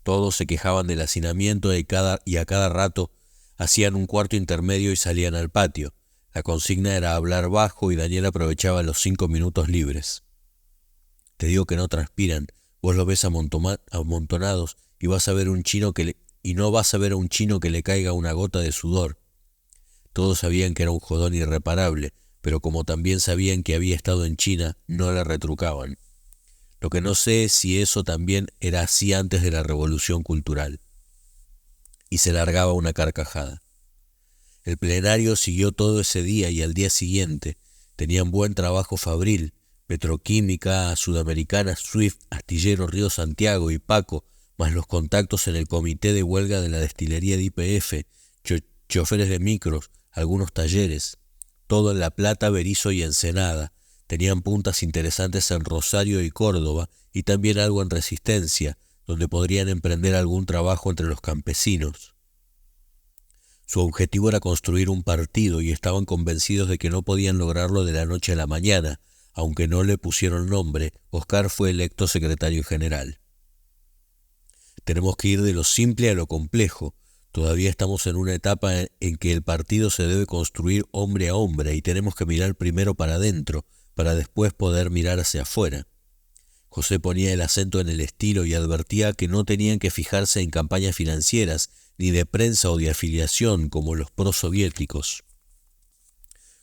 Todos se quejaban del hacinamiento y a cada rato hacían un cuarto intermedio y salían al patio. La consigna era hablar bajo y Daniel aprovechaba los 5 minutos libres. Te digo que no transpiran, vos los ves amontonados y no vas a ver a un chino que le caiga una gota de sudor. Todos sabían que era un jodón irreparable, pero como también sabían que había estado en China, no la retrucaban. Lo que no sé es si eso también era así antes de la Revolución Cultural. Y se largaba una carcajada. El plenario siguió todo ese día y al día siguiente. Tenían buen trabajo fabril, Petroquímica, Sudamericana, Swift, Astillero Río Santiago y Paco, más los contactos en el comité de huelga de la destilería de YPF, choferes de micros, algunos talleres. Todo en La Plata, Berisso y Ensenada. Tenían puntas interesantes en Rosario y Córdoba, y también algo en Resistencia, donde podrían emprender algún trabajo entre los campesinos. Su objetivo era construir un partido y estaban convencidos de que no podían lograrlo de la noche a la mañana. Aunque no le pusieron nombre, Oscar fue electo secretario general. Tenemos que ir de lo simple a lo complejo. Todavía estamos en una etapa en que el partido se debe construir hombre a hombre y tenemos que mirar primero para adentro, para después poder mirar hacia afuera. José ponía el acento en el estilo y advertía que no tenían que fijarse en campañas financieras, ni de prensa o de afiliación como los prosoviéticos.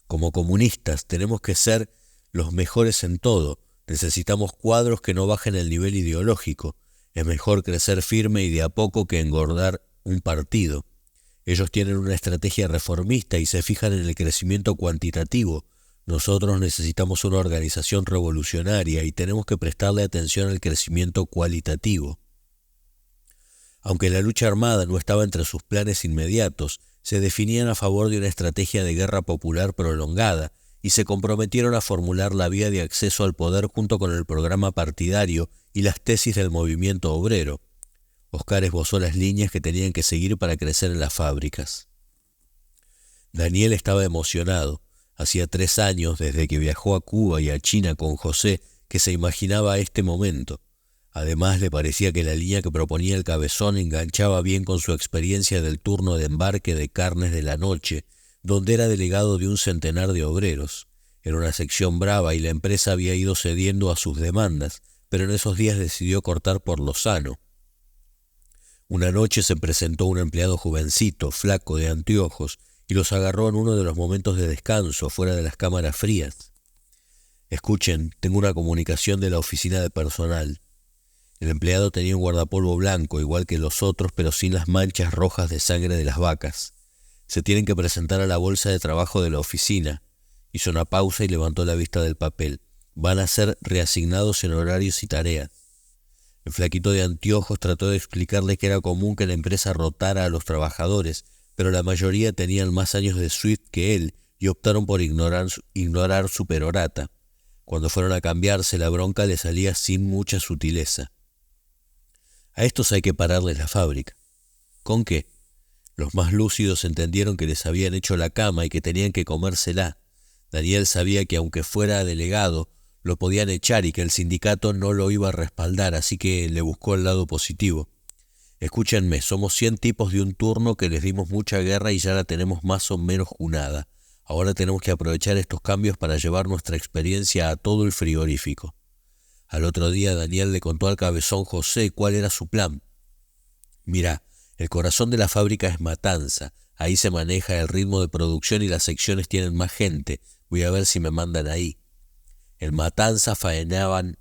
Como comunistas tenemos que ser los mejores en todo. Necesitamos cuadros que no bajen el nivel ideológico. Es mejor crecer firme y de a poco que engordar un partido. Ellos tienen una estrategia reformista y se fijan en el crecimiento cuantitativo. Nosotros necesitamos una organización revolucionaria y tenemos que prestarle atención al crecimiento cualitativo. Aunque la lucha armada no estaba entre sus planes inmediatos, se definían a favor de una estrategia de guerra popular prolongada y se comprometieron a formular la vía de acceso al poder junto con el programa partidario y las tesis del movimiento obrero. Oscar esbozó las líneas que tenían que seguir para crecer en las fábricas. Daniel estaba emocionado. Hacía 3 años, desde que viajó a Cuba y a China con José, que se imaginaba este momento. Además, le parecía que la línea que proponía el Cabezón enganchaba bien con su experiencia del turno de embarque de carnes de la noche, donde era delegado de un centenar de obreros. Era una sección brava y la empresa había ido cediendo a sus demandas, pero en esos días decidió cortar por lo sano. Una noche se presentó un empleado jovencito, flaco, de anteojos, y los agarró en uno de los momentos de descanso, fuera de las cámaras frías. «Escuchen, tengo una comunicación de la oficina de personal». El empleado tenía un guardapolvo blanco, igual que los otros, pero sin las manchas rojas de sangre de las vacas. «Se tienen que presentar a la bolsa de trabajo de la oficina». Hizo una pausa y levantó la vista del papel. «Van a ser reasignados en horarios y tareas». El flaquito de anteojos trató de explicarle que era común que la empresa rotara a los trabajadores, pero la mayoría tenían más años de Swift que él y optaron por ignorar su perorata. Cuando fueron a cambiarse, la bronca le salía sin mucha sutileza. «A estos hay que pararles la fábrica». «¿Con qué?» Los más lúcidos entendieron que les habían hecho la cama y que tenían que comérsela. Daniel sabía que aunque fuera delegado, lo podían echar y que el sindicato no lo iba a respaldar, así que le buscó el lado positivo. «Escúchenme, somos 100 tipos de un turno que les dimos mucha guerra y ya la tenemos más o menos junada. Ahora tenemos que aprovechar estos cambios para llevar nuestra experiencia a todo el frigorífico». Al otro día Daniel le contó al Cabezón José cuál era su plan. «Mirá, el corazón de la fábrica es Matanza. Ahí se maneja el ritmo de producción y las secciones tienen más gente. Voy a ver si me mandan ahí». En Matanza faenaban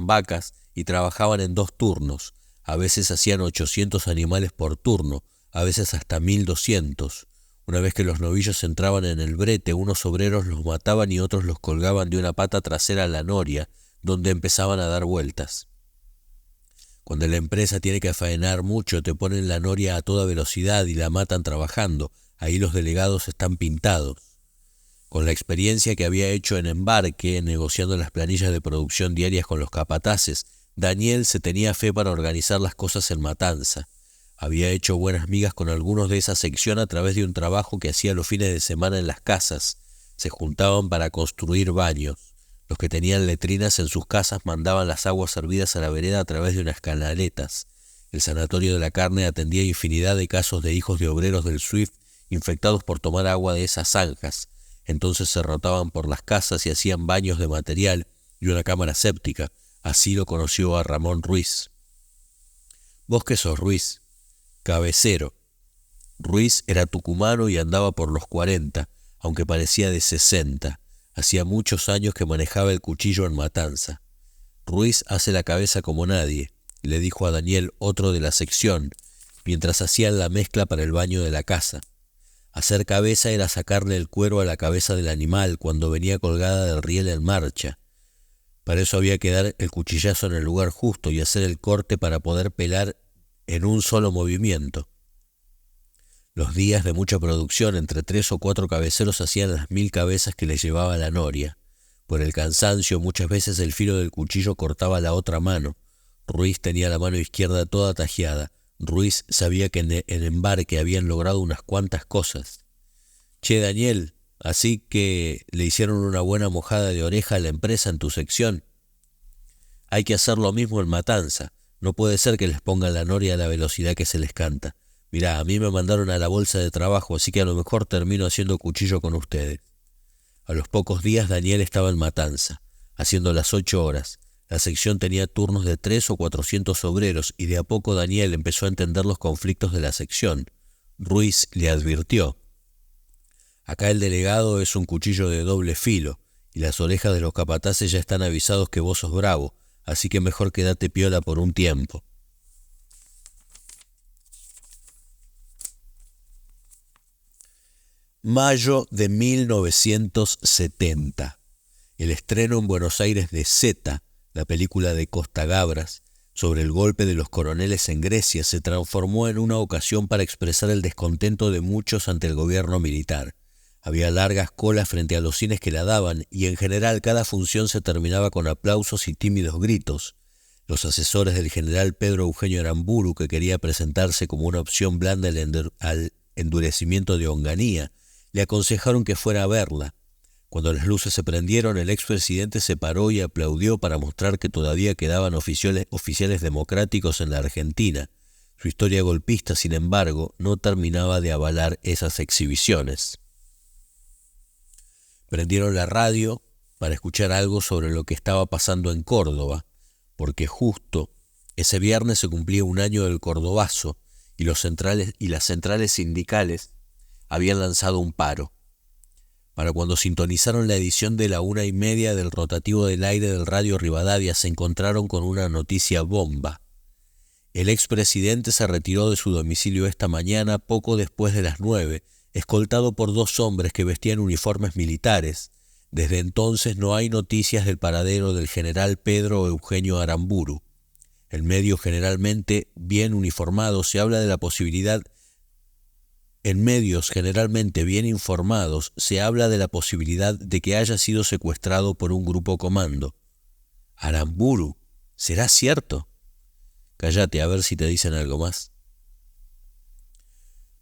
vacas y trabajaban en 2 turnos. A veces hacían 800 animales por turno, a veces hasta 1200. Una vez que los novillos entraban en el brete, unos obreros los mataban y otros los colgaban de una pata trasera a la noria, donde empezaban a dar vueltas. Cuando la empresa tiene que faenar mucho, te ponen la noria a toda velocidad y la matan trabajando. Ahí los delegados están pintados. Con la experiencia que había hecho en embarque, negociando las planillas de producción diarias con los capataces, Daniel se tenía fe para organizar las cosas en Matanza. Había hecho buenas migas con algunos de esa sección a través de un trabajo que hacía los fines de semana en las casas. Se juntaban para construir baños. Los que tenían letrinas en sus casas mandaban las aguas servidas a la vereda a través de unas canaletas. El sanatorio de la carne atendía infinidad de casos de hijos de obreros del Swift infectados por tomar agua de esas zanjas. Entonces se rotaban por las casas y hacían baños de material y una cámara séptica. Así lo conoció a Ramón Ruiz. «¿Vos qué sos, Ruiz?» «Cabecero». Ruiz era tucumano y andaba por los 40, aunque parecía de 60. Hacía muchos años que manejaba el cuchillo en Matanza. «Ruiz hace la cabeza como nadie», le dijo a Daniel, otro de la sección, mientras hacían la mezcla para el baño de la casa. Hacer cabeza era sacarle el cuero a la cabeza del animal cuando venía colgada del riel en marcha. Para eso había que dar el cuchillazo en el lugar justo y hacer el corte para poder pelar en un solo movimiento. Los días de mucha producción, entre 3 o 4 cabeceros hacían las 1000 cabezas que les llevaba la noria. Por el cansancio, muchas veces el filo del cuchillo cortaba la otra mano. Ruiz tenía la mano izquierda toda tajeada. Ruiz sabía que en embarque habían logrado unas cuantas cosas. «Che, Daniel, así que le hicieron una buena mojada de oreja a la empresa en tu sección. Hay que hacer lo mismo en Matanza. No puede ser que les pongan la noria a la velocidad que se les canta. Mirá, a mí me mandaron a la bolsa de trabajo, así que a lo mejor termino haciendo cuchillo con ustedes». A los pocos días Daniel estaba en Matanza, haciendo las 8 horas. La sección tenía turnos de 300 o 400 obreros y de a poco Daniel empezó a entender los conflictos de la sección. Ruiz le advirtió: «Acá el delegado es un cuchillo de doble filo y las orejas de los capataces ya están avisados que vos sos bravo, así que mejor quédate piola por un tiempo». Mayo de 1970. El estreno en Buenos Aires de Zeta, la película de Costa Gabras, sobre el golpe de los coroneles en Grecia, se transformó en una ocasión para expresar el descontento de muchos ante el gobierno militar. Había largas colas frente a los cines que la daban y en general cada función se terminaba con aplausos y tímidos gritos. Los asesores del general Pedro Eugenio Aramburu, que quería presentarse como una opción blanda al endurecimiento de Onganía, le aconsejaron que fuera a verla. Cuando las luces se prendieron, el expresidente se paró y aplaudió para mostrar que todavía quedaban oficiales democráticos en la Argentina. Su historia golpista, sin embargo, no terminaba de avalar esas exhibiciones. Prendieron la radio para escuchar algo sobre lo que estaba pasando en Córdoba, porque justo ese viernes se cumplía un año del Cordobazo y las centrales sindicales habían lanzado un paro. Para cuando sintonizaron la edición de la 1:30 del rotativo del aire del Radio Rivadavia, se encontraron con una noticia bomba. El expresidente se retiró de su domicilio esta mañana poco después de las 9, escoltado por 2 hombres que vestían uniformes militares. Desde entonces no hay noticias del paradero del general Pedro Eugenio Aramburu. En medios generalmente bien informados se habla de la posibilidad de que haya sido secuestrado por un grupo comando. Aramburu, ¿será cierto? Cállate a ver si te dicen algo más.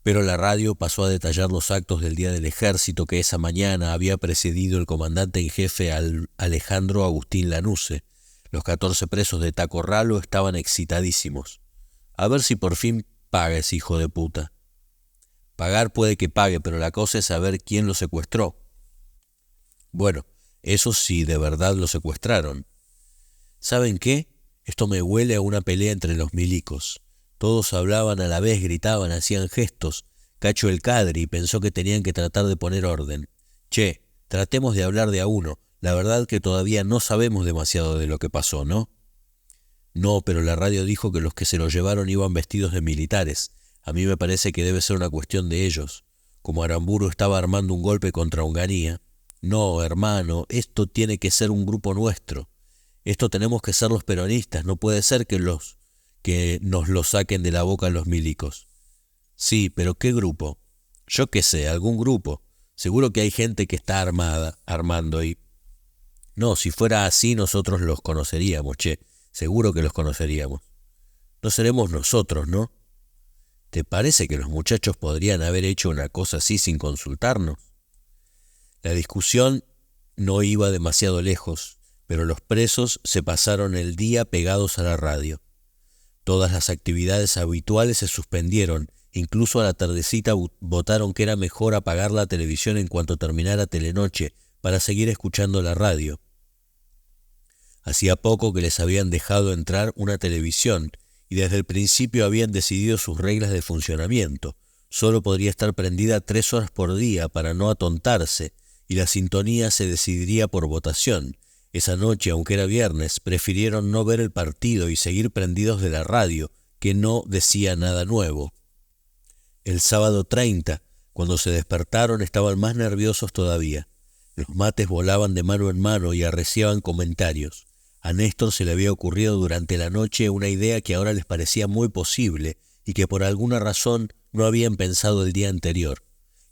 Pero la radio pasó a detallar los actos del Día del Ejército que esa mañana había precedido el comandante en jefe Alejandro Agustín Lanusse. Los 14 presos de Tacorralo estaban excitadísimos. A ver si por fin paga ese hijo de puta. Pagar puede que pague, pero la cosa es saber quién lo secuestró. Bueno, eso sí, de verdad lo secuestraron. ¿Saben qué? Esto me huele a una pelea entre los milicos. Todos hablaban a la vez, gritaban, hacían gestos. Cacho el Cadri pensó que tenían que tratar de poner orden. Che, tratemos de hablar de a uno. La verdad que todavía no sabemos demasiado de lo que pasó, ¿no? No, pero la radio dijo que los que se lo llevaron iban vestidos de militares. A mí me parece que debe ser una cuestión de ellos. Como Aramburu estaba armando un golpe contra Onganía. No, hermano, esto tiene que ser un grupo nuestro. Esto tenemos que ser los peronistas. No puede ser que nos lo saquen de la boca los milicos. Sí, pero ¿qué grupo? Yo qué sé, algún grupo. Seguro que hay gente que está armando y... No, si fuera así nosotros los conoceríamos, che. Seguro que los conoceríamos. No seremos nosotros, ¿no? ¿Te parece que los muchachos podrían haber hecho una cosa así sin consultarnos? La discusión no iba demasiado lejos, pero los presos se pasaron el día pegados a la radio. Todas las actividades habituales se suspendieron, incluso a la tardecita votaron que era mejor apagar la televisión en cuanto terminara Telenoche para seguir escuchando la radio. Hacía poco que les habían dejado entrar una televisión y desde el principio habían decidido sus reglas de funcionamiento. Solo podría estar prendida 3 horas por día para no atontarse y la sintonía se decidiría por votación. Esa noche, aunque era viernes, prefirieron no ver el partido y seguir prendidos de la radio, que no decía nada nuevo. El sábado 30, cuando se despertaron, estaban más nerviosos todavía. Los mates volaban de mano en mano y arreciaban comentarios. A Néstor se le había ocurrido durante la noche una idea que ahora les parecía muy posible y que por alguna razón no habían pensado el día anterior.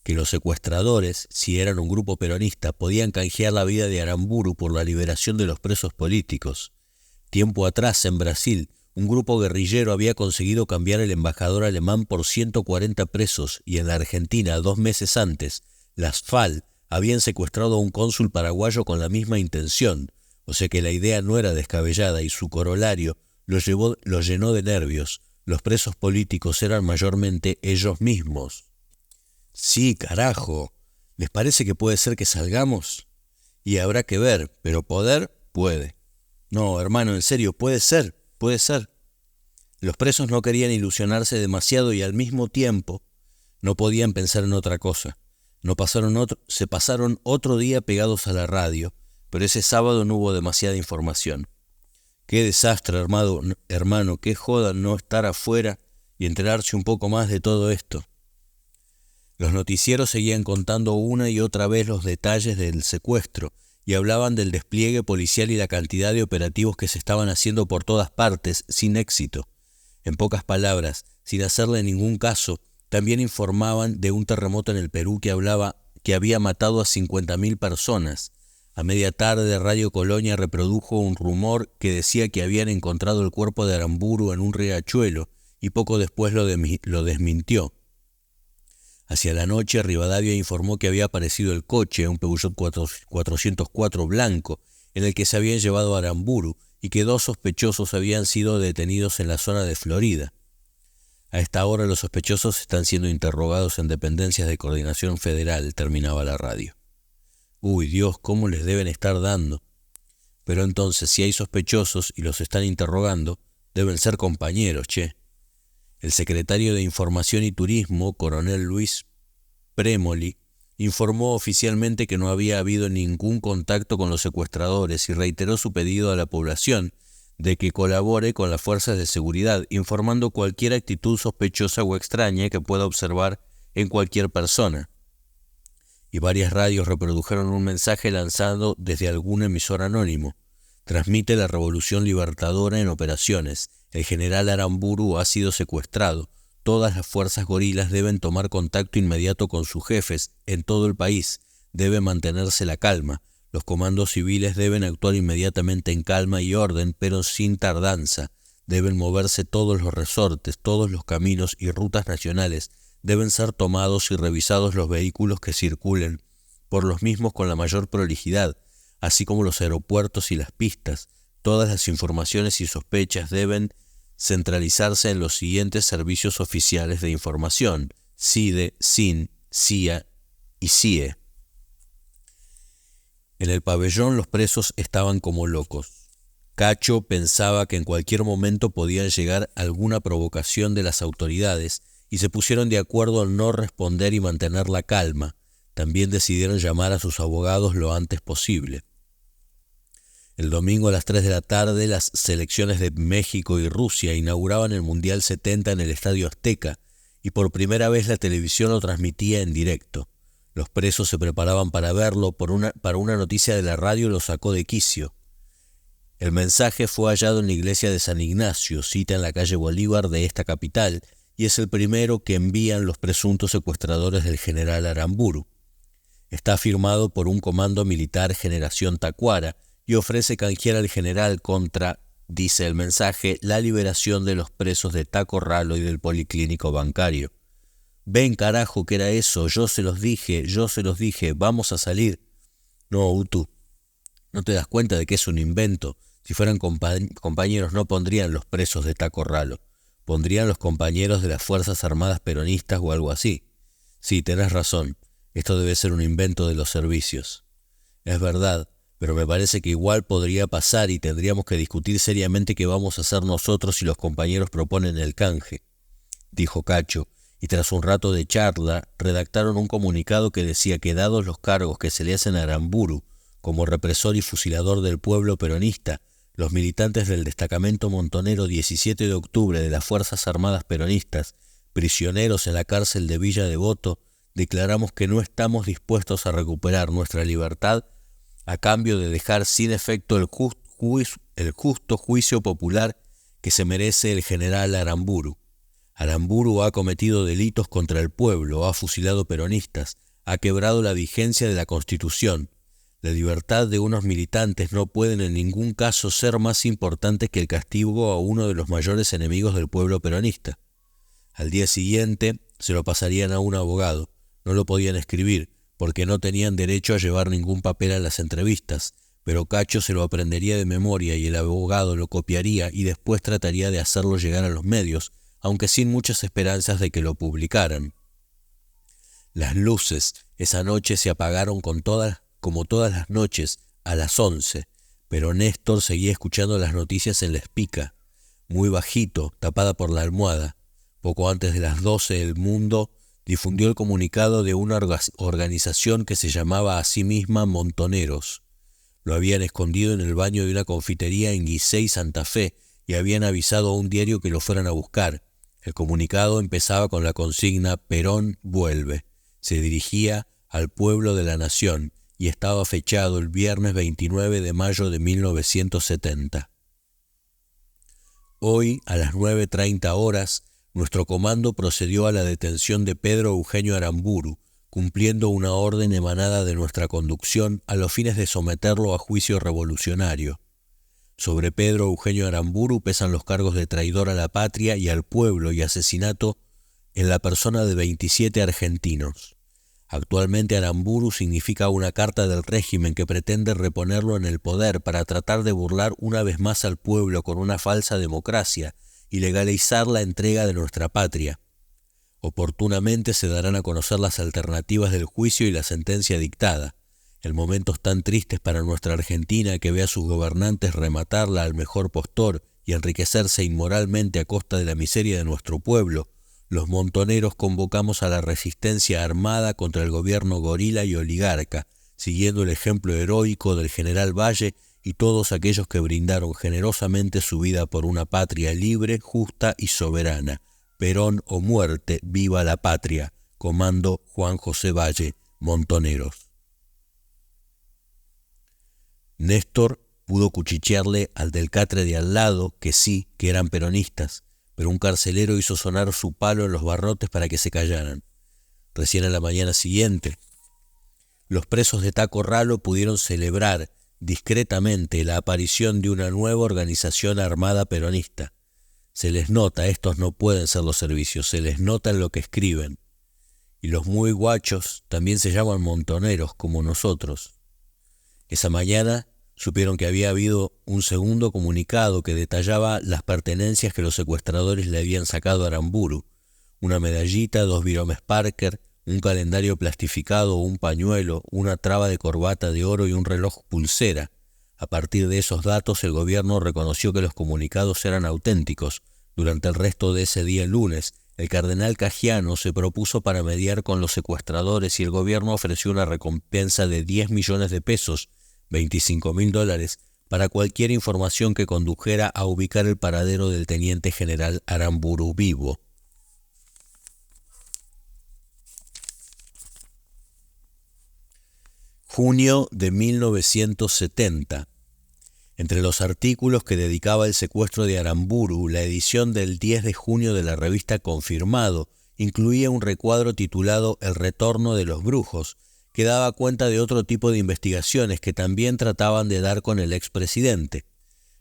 Que los secuestradores, si eran un grupo peronista, podían canjear la vida de Aramburu por la liberación de los presos políticos. Tiempo atrás, en Brasil, un grupo guerrillero había conseguido cambiar el embajador alemán por 140 presos y en la Argentina, 2 meses antes, las FAL habían secuestrado a un cónsul paraguayo con la misma intención, o sea que la idea no era descabellada y su corolario lo llenó de nervios. Los presos políticos eran mayormente ellos mismos. Sí, carajo. ¿Les parece que puede ser que salgamos? Y habrá que ver, pero poder puede. No, hermano, en serio, puede ser. Los presos no querían ilusionarse demasiado y al mismo tiempo no podían pensar en otra cosa. Se pasaron otro día pegados a la radio, pero ese sábado no hubo demasiada información. Qué desastre, hermano, qué joda no estar afuera y enterarse un poco más de todo esto. Los noticieros seguían contando una y otra vez los detalles del secuestro y hablaban del despliegue policial y la cantidad de operativos que se estaban haciendo por todas partes sin éxito. En pocas palabras, sin hacerle ningún caso, también informaban de un terremoto en el Perú que había matado a 50.000 personas. A media tarde, Radio Colonia reprodujo un rumor que decía que habían encontrado el cuerpo de Aramburu en un riachuelo y poco después lo desmintió. Hacia la noche, Rivadavia informó que había aparecido el coche, un Peugeot 404 blanco, en el que se habían llevado a Aramburu y que 2 sospechosos habían sido detenidos en la zona de Florida. A esta hora los sospechosos están siendo interrogados en dependencias de coordinación federal, terminaba la radio. Uy, Dios, ¿cómo les deben estar dando? Pero entonces, si hay sospechosos y los están interrogando, deben ser compañeros, che. El secretario de Información y Turismo, coronel Luis Premoli, informó oficialmente que no había habido ningún contacto con los secuestradores y reiteró su pedido a la población de que colabore con las fuerzas de seguridad, informando cualquier actitud sospechosa o extraña que pueda observar en cualquier persona. Y varias radios reprodujeron un mensaje lanzado desde algún emisor anónimo. Transmite la Revolución Libertadora en operaciones. El general Aramburu ha sido secuestrado. Todas las fuerzas gorilas deben tomar contacto inmediato con sus jefes en todo el país. Debe mantenerse la calma. Los comandos civiles deben actuar inmediatamente en calma y orden, pero sin tardanza. Deben moverse todos los resortes, todos los caminos y rutas nacionales. Deben ser tomados y revisados los vehículos que circulen por los mismos con la mayor prolijidad, así como los aeropuertos y las pistas. Todas las informaciones y sospechas deben centralizarse en los siguientes servicios oficiales de información: CIDE, SIN, CIA y CIE. En el pabellón los presos estaban como locos. Cacho pensaba que en cualquier momento podía llegar alguna provocación de las autoridades y se pusieron de acuerdo en no responder y mantener la calma. También decidieron llamar a sus abogados lo antes posible. El domingo a las 3 de la tarde, las selecciones de México y Rusia inauguraban el Mundial 70 en el Estadio Azteca y por primera vez la televisión lo transmitía en directo. Los presos se preparaban para verlo, para una noticia de la radio lo sacó de quicio. El mensaje fue hallado en la iglesia de San Ignacio, cita en la calle Bolívar de esta capital, y es el primero que envían los presuntos secuestradores del general Aramburu. Está firmado por un comando militar generación Tacuara y ofrece canjear al general contra, dice el mensaje, la liberación de los presos de Taco Ralo y del Policlínico Bancario. Ven, carajo, ¿qué era eso? Yo se los dije, vamos a salir. No, Utu, ¿no te das cuenta de que es un invento? Si fueran compañeros no pondrían los presos de Taco Ralo, pondrían los compañeros de las Fuerzas Armadas Peronistas o algo así. Sí, tenés razón, esto debe ser un invento de los servicios. Es verdad, pero me parece que igual podría pasar y tendríamos que discutir seriamente qué vamos a hacer nosotros si los compañeros proponen el canje, dijo Cacho, y tras un rato de charla redactaron un comunicado que decía que dados los cargos que se le hacen a Aramburu como represor y fusilador del pueblo peronista, los militantes del destacamento montonero 17 de octubre de las Fuerzas Armadas Peronistas, prisioneros en la cárcel de Villa Devoto, declaramos que no estamos dispuestos a recuperar nuestra libertad a cambio de dejar sin efecto el justo juicio popular que se merece el general Aramburu. Aramburu ha cometido delitos contra el pueblo, ha fusilado peronistas, ha quebrado la vigencia de la Constitución. La libertad de unos militantes no puede en ningún caso ser más importante que el castigo a uno de los mayores enemigos del pueblo peronista. Al día siguiente se lo pasarían a un abogado. No lo podían escribir, porque no tenían derecho a llevar ningún papel a las entrevistas, pero Cacho se lo aprendería de memoria y el abogado lo copiaría y después trataría de hacerlo llegar a los medios, aunque sin muchas esperanzas de que lo publicaran. Las luces esa noche se apagaron como todas las noches, a las 11, pero Néstor seguía escuchando las noticias en la espica, muy bajito, tapada por la almohada. Poco antes de las 12, El Mundo difundió el comunicado de una organización que se llamaba a sí misma Montoneros. Lo habían escondido en el baño de una confitería en Guisé y Santa Fe y habían avisado a un diario que lo fueran a buscar. El comunicado empezaba con la consigna «Perón vuelve». Se dirigía al pueblo de la nación y estaba fechado el viernes 29 de mayo de 1970. Hoy, a las 9:30 horas, nuestro comando procedió a la detención de Pedro Eugenio Aramburu, cumpliendo una orden emanada de nuestra conducción a los fines de someterlo a juicio revolucionario. Sobre Pedro Eugenio Aramburu pesan los cargos de traidor a la patria y al pueblo y asesinato en la persona de 27 argentinos. Actualmente Aramburu significa una carta del régimen que pretende reponerlo en el poder para tratar de burlar una vez más al pueblo con una falsa democracia y legalizar la entrega de nuestra patria. Oportunamente se darán a conocer las alternativas del juicio y la sentencia dictada. En momentos tan tristes para nuestra Argentina que ve a sus gobernantes rematarla al mejor postor y enriquecerse inmoralmente a costa de la miseria de nuestro pueblo, los montoneros convocamos a la resistencia armada contra el gobierno gorila y oligarca, siguiendo el ejemplo heroico del general Valle y todos aquellos que brindaron generosamente su vida por una patria libre, justa y soberana. Perón o muerte, viva la patria. Comando Juan José Valle, Montoneros. Néstor pudo cuchichearle al del catre de al lado que sí, que eran peronistas, pero un carcelero hizo sonar su palo en los barrotes para que se callaran. Recién a la mañana siguiente, los presos de Taco Ralo pudieron celebrar discretamente la aparición de una nueva organización armada peronista. Se les nota, estos no pueden ser los servicios, se les nota en lo que escriben. Y los muy guachos también se llaman montoneros, como nosotros. Esa mañana supieron que había habido un segundo comunicado que detallaba las pertenencias que los secuestradores le habían sacado a Aramburu: una medallita, 2 viromes Parker, un calendario plastificado, un pañuelo, una traba de corbata de oro y un reloj pulsera. A partir de esos datos, el gobierno reconoció que los comunicados eran auténticos. Durante el resto de ese día lunes, el cardenal Cajiano se propuso para mediar con los secuestradores y el gobierno ofreció una recompensa de 10 millones de pesos, $25.000, para cualquier información que condujera a ubicar el paradero del teniente general Aramburu vivo. Junio de 1970. Entre los artículos que dedicaba el secuestro de Aramburu, la edición del 10 de junio de la revista Confirmado incluía un recuadro titulado El retorno de los brujos, que daba cuenta de otro tipo de investigaciones que también trataban de dar con el expresidente.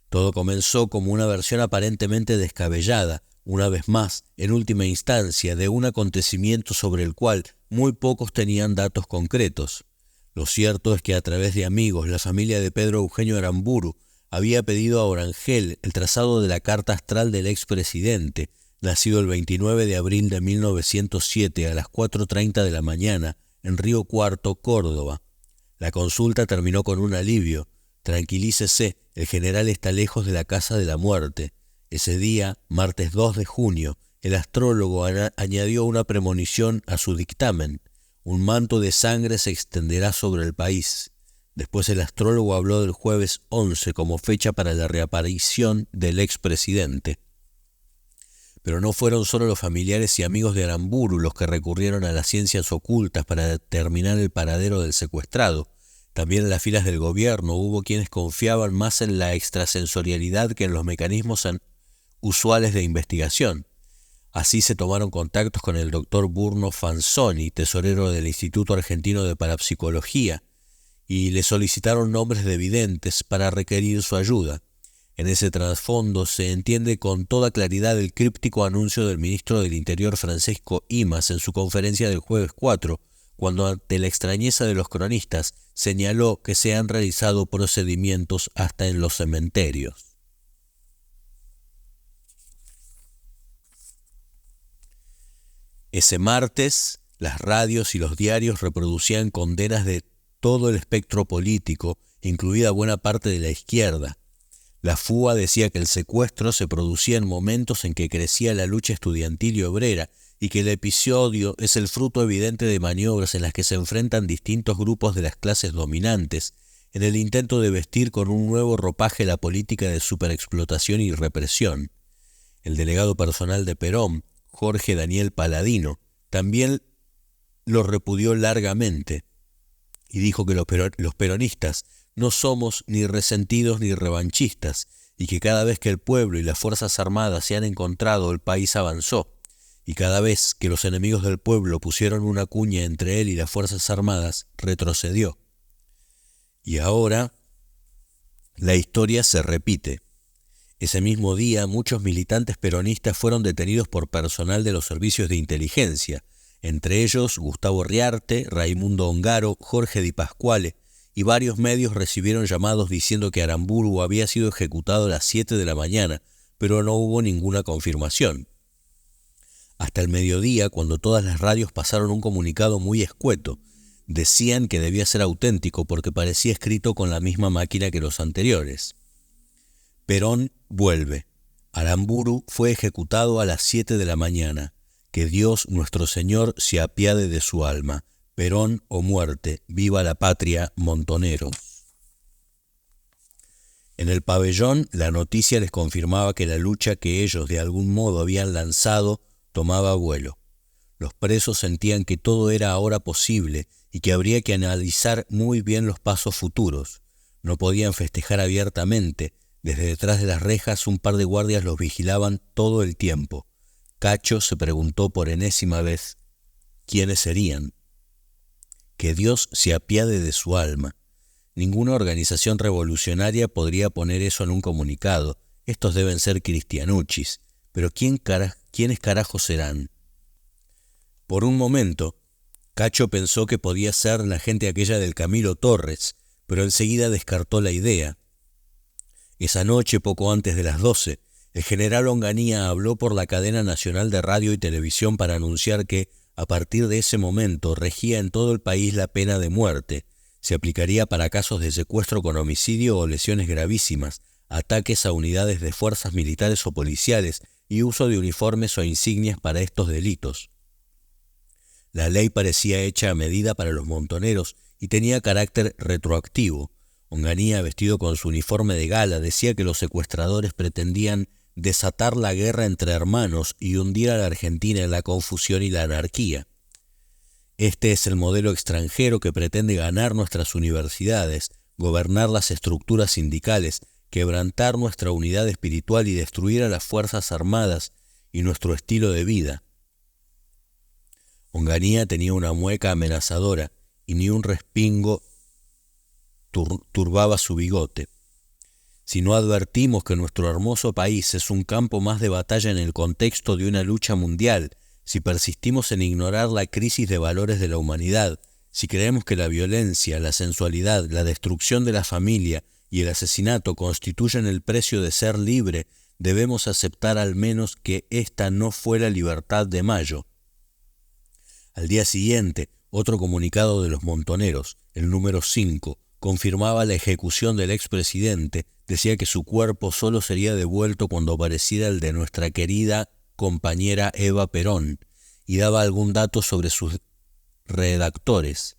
Todo comenzó como una versión aparentemente descabellada, una vez más, en última instancia, de un acontecimiento sobre el cual muy pocos tenían datos concretos. Lo cierto es que a través de amigos, la familia de Pedro Eugenio Aramburu había pedido a Orangel el trazado de la carta astral del expresidente, nacido el 29 de abril de 1907 a las 4:30 de la mañana, en Río Cuarto, Córdoba. La consulta terminó con un alivio. Tranquilícese, el general está lejos de la casa de la muerte. Ese día, martes 2 de junio, el astrólogo añadió una premonición a su dictamen. Un manto de sangre se extenderá sobre el país. Después el astrólogo habló del jueves 11 como fecha para la reaparición del expresidente. Pero no fueron solo los familiares y amigos de Aramburu los que recurrieron a las ciencias ocultas para determinar el paradero del secuestrado. También en las filas del gobierno hubo quienes confiaban más en la extrasensorialidad que en los mecanismos usuales de investigación. Así se tomaron contactos con el doctor Burno Fanzoni, tesorero del Instituto Argentino de Parapsicología, y le solicitaron nombres de videntes para requerir su ayuda. En ese trasfondo se entiende con toda claridad el críptico anuncio del ministro del Interior Francisco Imaz en su conferencia del jueves 4, cuando ante la extrañeza de los cronistas señaló que se han realizado procedimientos hasta en los cementerios. Ese martes, las radios y los diarios reproducían condenas de todo el espectro político, incluida buena parte de la izquierda. La FUA decía que el secuestro se producía en momentos en que crecía la lucha estudiantil y obrera y que el episodio es el fruto evidente de maniobras en las que se enfrentan distintos grupos de las clases dominantes en el intento de vestir con un nuevo ropaje la política de superexplotación y represión. El delegado personal de Perón, Jorge Daniel Paladino, también lo repudió largamente y dijo que los peronistas no somos ni resentidos ni revanchistas, y que cada vez que el pueblo y las Fuerzas Armadas se han encontrado, el país avanzó, y cada vez que los enemigos del pueblo pusieron una cuña entre él y las Fuerzas Armadas, retrocedió. Y ahora la historia se repite. Ese mismo día, muchos militantes peronistas fueron detenidos por personal de los servicios de inteligencia, entre ellos Gustavo Riarte, Raimundo Ongaro, Jorge Di Pasquale, y varios medios recibieron llamados diciendo que Aramburu había sido ejecutado a las 7 de la mañana, pero no hubo ninguna confirmación. Hasta el mediodía, cuando todas las radios pasaron un comunicado muy escueto, decían que debía ser auténtico porque parecía escrito con la misma máquina que los anteriores. Perón vuelve. Aramburu fue ejecutado a las 7 de la mañana. Que Dios nuestro Señor se apiade de su alma. Perón o muerte. Viva la patria, Montoneros. En el pabellón, la noticia les confirmaba que la lucha que ellos de algún modo habían lanzado tomaba vuelo. Los presos sentían que todo era ahora posible y que habría que analizar muy bien los pasos futuros. No podían festejar abiertamente. Desde detrás de las rejas un par de guardias los vigilaban todo el tiempo. Cacho se preguntó por enésima vez quiénes serían. Que Dios se apiade de su alma. Ninguna organización revolucionaria podría poner eso en un comunicado. Estos deben ser cristianuchis. Pero ¿quiénes carajos serán? Por un momento, Cacho pensó que podía ser la gente aquella del Camilo Torres, pero enseguida descartó la idea. Esa noche, poco antes de las 12, el general Onganía habló por la cadena nacional de radio y televisión para anunciar que, a partir de ese momento, regía en todo el país la pena de muerte. Se aplicaría para casos de secuestro con homicidio o lesiones gravísimas, ataques a unidades de fuerzas militares o policiales y uso de uniformes o insignias para estos delitos. La ley parecía hecha a medida para los montoneros y tenía carácter retroactivo. Onganía, vestido con su uniforme de gala, decía que los secuestradores pretendían desatar la guerra entre hermanos y hundir a la Argentina en la confusión y la anarquía. Este es el modelo extranjero que pretende ganar nuestras universidades, gobernar las estructuras sindicales, quebrantar nuestra unidad espiritual y destruir a las Fuerzas Armadas y nuestro estilo de vida. Onganía tenía una mueca amenazadora y ni un respingo turbaba su bigote. Si no advertimos que nuestro hermoso país es un campo más de batalla en el contexto de una lucha mundial, si persistimos en ignorar la crisis de valores de la humanidad, si creemos que la violencia, la sensualidad, la destrucción de la familia y el asesinato constituyen el precio de ser libre, debemos aceptar al menos que esta no fue la libertad de Mayo. Al día siguiente, otro comunicado de los montoneros, el número 5, confirmaba la ejecución del expresidente, decía que su cuerpo solo sería devuelto cuando apareciera el de nuestra querida compañera Eva Perón, y daba algún dato sobre sus redactores.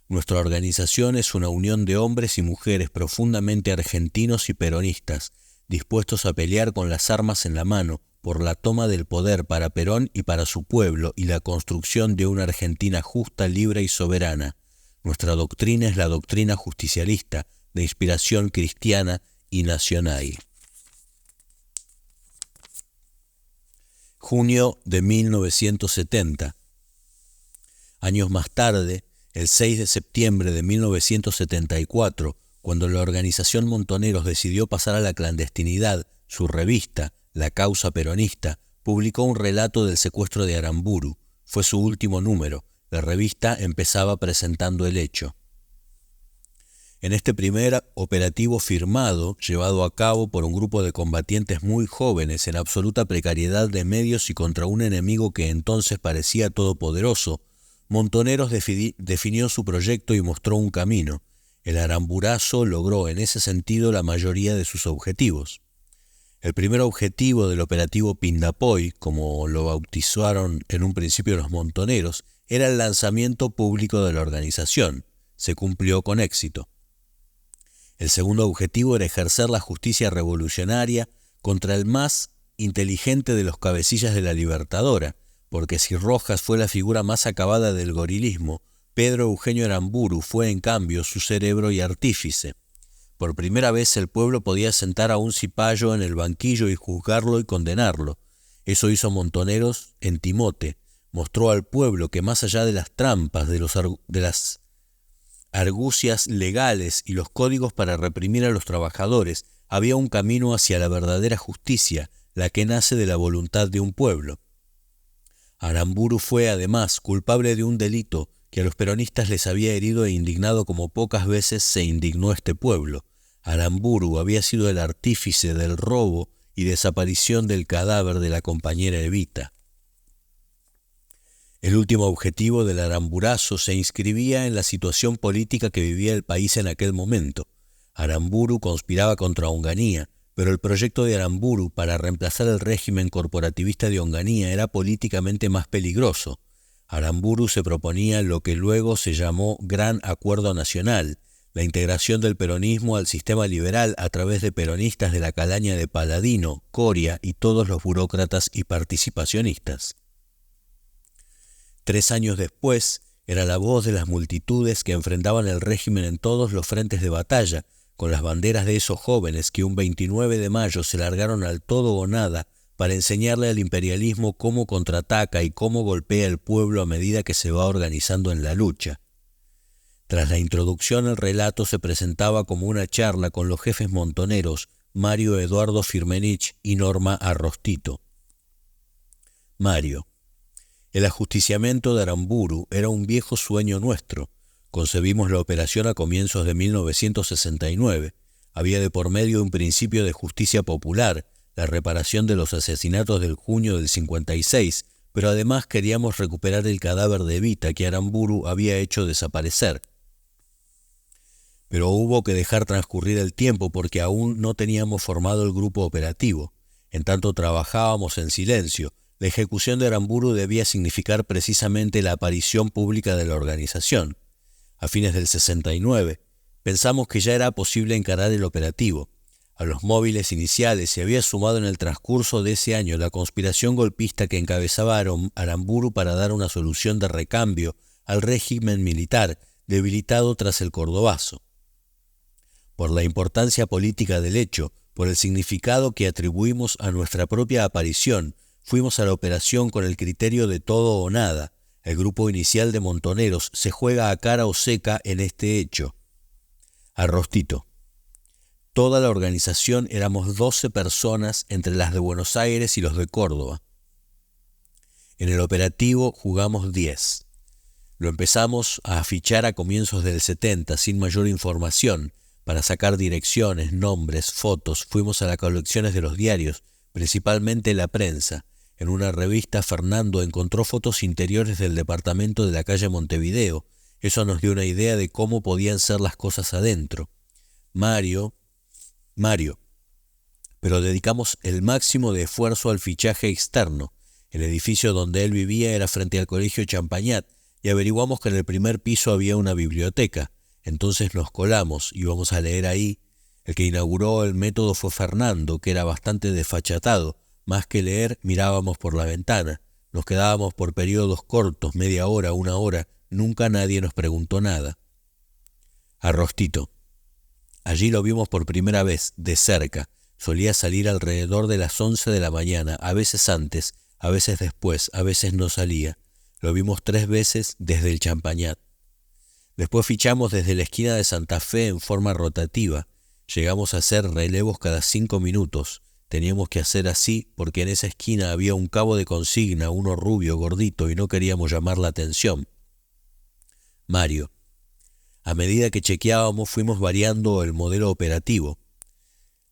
Nuestra organización es una unión de hombres y mujeres profundamente argentinos y peronistas, dispuestos a pelear con las armas en la mano por la toma del poder para Perón y para su pueblo y la construcción de una Argentina justa, libre y soberana. Nuestra doctrina es la doctrina justicialista, de inspiración cristiana y nacional. Junio de 1970. Años más tarde, el 6 de septiembre de 1974, cuando la organización Montoneros decidió pasar a la clandestinidad, su revista, La Causa Peronista, publicó un relato del secuestro de Aramburu. Fue su último número. La revista empezaba presentando el hecho. En este primer operativo firmado, llevado a cabo por un grupo de combatientes muy jóvenes en absoluta precariedad de medios y contra un enemigo que entonces parecía todopoderoso, Montoneros definió su proyecto y mostró un camino. El aramburazo logró en ese sentido la mayoría de sus objetivos. El primer objetivo del operativo Pindapoy, como lo bautizaron en un principio los montoneros, era el lanzamiento público de la organización. Se cumplió con éxito. El segundo objetivo era ejercer la justicia revolucionaria contra el más inteligente de los cabecillas de la Libertadora, porque si Rojas fue la figura más acabada del gorilismo, Pedro Eugenio Aramburu fue en cambio su cerebro y artífice. Por primera vez el pueblo podía sentar a un cipayo en el banquillo y juzgarlo y condenarlo. Eso hizo Montoneros en Timote. Mostró al pueblo que más allá de las trampas, de las argucias legales y los códigos para reprimir a los trabajadores, había un camino hacia la verdadera justicia, la que nace de la voluntad de un pueblo. Aramburu fue, además, culpable de un delito que a los peronistas les había herido e indignado como pocas veces se indignó este pueblo. Aramburu había sido el artífice del robo y desaparición del cadáver de la compañera Evita. El último objetivo del aramburazo se inscribía en la situación política que vivía el país en aquel momento. Aramburu conspiraba contra Onganía, pero el proyecto de Aramburu para reemplazar el régimen corporativista de Onganía era políticamente más peligroso. Aramburu se proponía lo que luego se llamó Gran Acuerdo Nacional, la integración del peronismo al sistema liberal a través de peronistas de la calaña de Paladino, Coria y todos los burócratas y participacionistas. 3 años después, era la voz de las multitudes que enfrentaban el régimen en todos los frentes de batalla, con las banderas de esos jóvenes que un 29 de mayo se largaron al todo o nada para enseñarle al imperialismo cómo contraataca y cómo golpea el pueblo a medida que se va organizando en la lucha. Tras la introducción, el relato se presentaba como una charla con los jefes montoneros Mario Eduardo Firmenich y Norma Arrostito. Mario: el ajusticiamiento de Aramburu era un viejo sueño nuestro. Concebimos la operación a comienzos de 1969. Había de por medio un principio de justicia popular, la reparación de los asesinatos del junio del 56, pero además queríamos recuperar el cadáver de Evita que Aramburu había hecho desaparecer. Pero hubo que dejar transcurrir el tiempo porque aún no teníamos formado el grupo operativo. En tanto trabajábamos en silencio. La ejecución de Aramburu debía significar precisamente la aparición pública de la organización. A fines del 69, pensamos que ya era posible encarar el operativo. A los móviles iniciales se había sumado en el transcurso de ese año la conspiración golpista que encabezaba Aramburu para dar una solución de recambio al régimen militar debilitado tras el Cordobazo. Por la importancia política del hecho, por el significado que atribuimos a nuestra propia aparición, fuimos a la operación con el criterio de todo o nada. El grupo inicial de montoneros se juega a cara o seca en este hecho. Arrostito: toda la organización éramos 12 personas entre las de Buenos Aires y los de Córdoba. En el operativo jugamos 10. Lo empezamos a afichar a comienzos del 70 sin mayor información. Para sacar direcciones, nombres, fotos, fuimos a las colecciones de los diarios, principalmente la prensa. En una revista Fernando encontró fotos interiores del departamento de la calle Montevideo. Eso nos dio una idea de cómo podían ser las cosas adentro. Mario, pero dedicamos el máximo de esfuerzo al fichaje externo. El edificio donde él vivía era frente al colegio Champagnat y averiguamos que en el primer piso había una biblioteca. Entonces nos colamos, íbamos a leer ahí. El que inauguró el método fue Fernando, que era bastante desfachatado. Más que leer, mirábamos por la ventana. Nos quedábamos por periodos cortos, media hora, 1 hora. Nunca nadie nos preguntó nada. Arrostito: allí lo vimos por primera vez, de cerca. Solía salir alrededor de las 11 de la mañana, a veces antes, a veces después, a veces no salía. Lo vimos 3 veces desde el Champagnat. Después fichamos desde la esquina de Santa Fe en forma rotativa. Llegamos a hacer relevos cada 5 minutos. Teníamos que hacer así porque en esa esquina había un cabo de consigna, uno rubio, gordito, y no queríamos llamar la atención. Mario: a medida que chequeábamos fuimos variando el modelo operativo.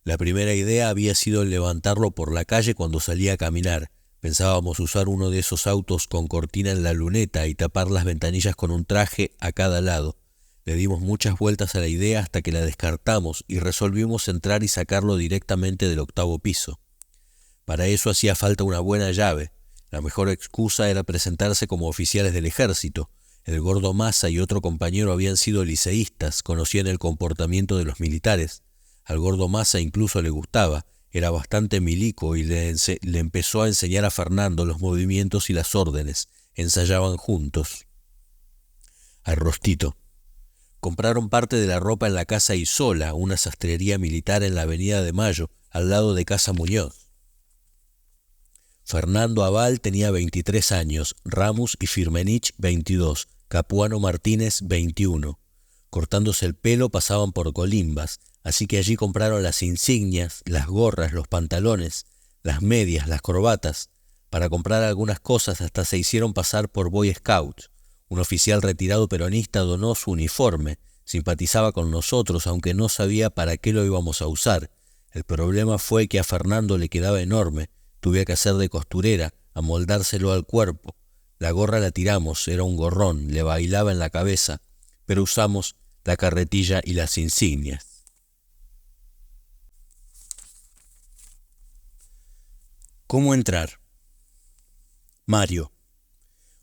La primera idea había sido levantarlo por la calle cuando salía a caminar. Pensábamos usar uno de esos autos con cortina en la luneta y tapar las ventanillas con un traje a cada lado. Le dimos muchas vueltas a la idea hasta que la descartamos y resolvimos entrar y sacarlo directamente del 8º piso. Para eso hacía falta una buena llave. La mejor excusa era presentarse como oficiales del ejército. El gordo Massa y otro compañero habían sido liceístas, conocían el comportamiento de los militares. Al gordo Massa incluso le gustaba. Era bastante milico y le empezó a enseñar a Fernando los movimientos y las órdenes. Ensayaban juntos. Arrostito: compraron parte de la ropa en la Casa Isola, una sastrería militar en la Avenida de Mayo, al lado de Casa Muñoz. Fernando Aval tenía 23 años, Ramos y Firmenich 22, Capuano Martínez 21. Cortándose el pelo pasaban por colimbas. así que allí compraron las insignias, las gorras, los pantalones, las medias, las corbatas. Para comprar algunas cosas hasta se hicieron pasar por Boy Scouts. Un oficial retirado peronista donó su uniforme, simpatizaba con nosotros, aunque no sabía para qué lo íbamos a usar. El problema fue que a Fernando le quedaba enorme, tuve que hacer de costurera, amoldárselo al cuerpo. La gorra la tiramos, era un gorrón, le bailaba en la cabeza, pero usamos la carretilla y las insignias. ¿Cómo entrar? Mario.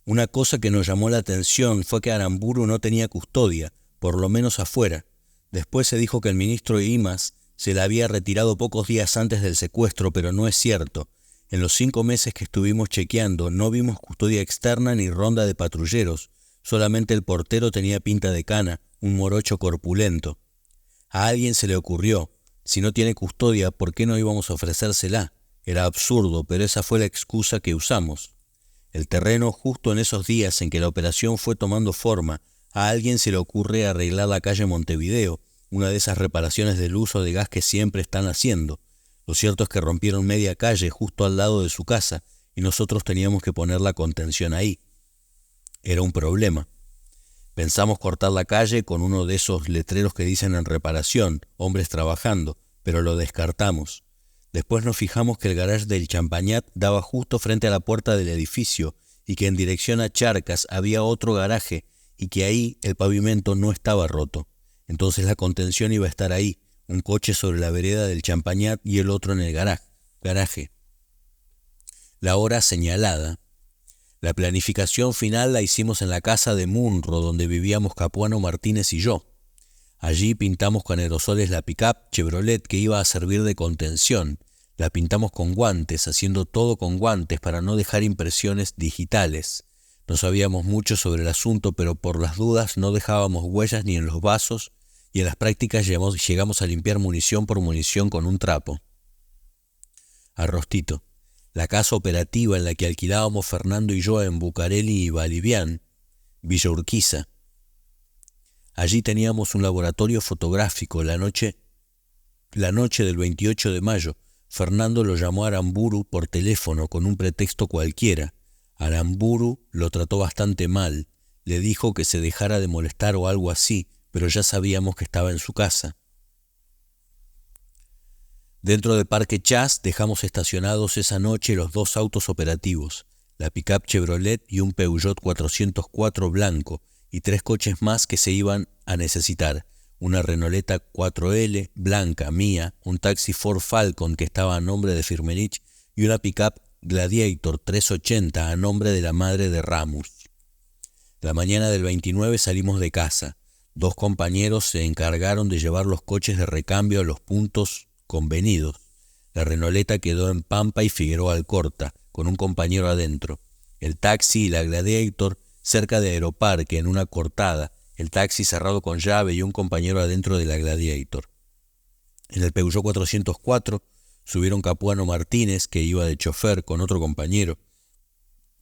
Una cosa que nos llamó la atención fue que Aramburu no tenía custodia, por lo menos afuera. Después se dijo que el ministro Imaz se la había retirado pocos días antes del secuestro, pero no es cierto. En los 5 meses que estuvimos chequeando no vimos custodia externa ni ronda de patrulleros, solamente el portero tenía pinta de cana, un morocho corpulento. A alguien se le ocurrió, si no tiene custodia, ¿por qué no íbamos a ofrecérsela? Era absurdo, pero esa fue la excusa que usamos. El terreno, justo en esos días en que la operación fue tomando forma, a alguien se le ocurre arreglar la calle Montevideo, una de esas reparaciones del uso de gas que siempre están haciendo. Lo cierto es que rompieron media calle justo al lado de su casa y nosotros teníamos que poner la contención ahí. Era un problema. Pensamos cortar la calle con uno de esos letreros que dicen en reparación, hombres trabajando, pero lo descartamos. Después nos fijamos que el garage del Champagnat daba justo frente a la puerta del edificio y que en dirección a Charcas había otro garaje y que ahí el pavimento no estaba roto. Entonces la contención iba a estar ahí, un coche sobre la vereda del Champagnat y el otro en el garaje. La hora señalada. La planificación final la hicimos en la casa de Munro, donde vivíamos Capuano Martínez y yo. Allí pintamos con aerosoles la pick-up Chevrolet que iba a servir de contención. La pintamos con guantes, haciendo todo con guantes para no dejar impresiones digitales. No sabíamos mucho sobre el asunto, pero por las dudas no dejábamos huellas ni en los vasos y en las prácticas llegamos a limpiar munición por munición con un trapo. Arrostito, la casa operativa en la que alquilábamos Fernando y yo en Bucareli y Balivián, Villa Urquiza. Allí teníamos un laboratorio fotográfico. La noche del 28 de mayo, Fernando lo llamó a Aramburu por teléfono con un pretexto cualquiera. Aramburu lo trató bastante mal, le dijo que se dejara de molestar o algo así, pero ya sabíamos que estaba en su casa. Dentro del Parque Chas dejamos estacionados esa noche los 2 autos operativos, la pick-up Chevrolet y un Peugeot 404 blanco, y 3 coches más que se iban a necesitar, una Renauleta 4L blanca mía, un taxi Ford Falcon que estaba a nombre de Firmenich y una pick-up Gladiator 380 a nombre de la madre de Ramus. La mañana del 29 salimos de casa. 2 compañeros se encargaron de llevar los coches de recambio a los puntos convenidos. La Renauleta quedó en Pampa y Figueroa Alcorta, con un compañero adentro. El taxi y la Gladiator cerca de Aeroparque, en una cortada, el taxi cerrado con llave y un compañero adentro de la Gladiator. En el Peugeot 404 subieron Capuano Martínez, que iba de chofer con otro compañero,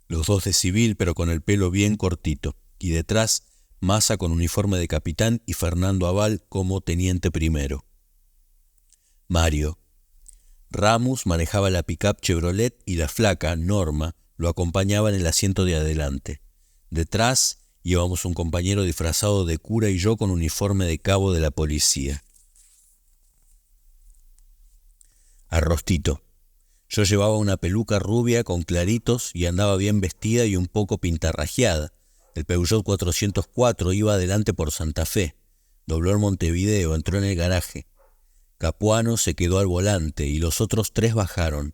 los 2 de civil pero con el pelo bien cortito, y detrás Massa con uniforme de capitán y Fernando Aval como teniente primero. Mario. Ramus manejaba la pick-up Chevrolet y la flaca, Norma, lo acompañaba en el asiento de adelante. Detrás íbamos un compañero disfrazado de cura y yo con uniforme de cabo de la policía. Arrostito. Yo llevaba una peluca rubia con claritos y andaba bien vestida y un poco pintarrajeada. El Peugeot 404 iba adelante por Santa Fe. Dobló en Montevideo, entró en el garaje. Capuano se quedó al volante y los otros 3 bajaron.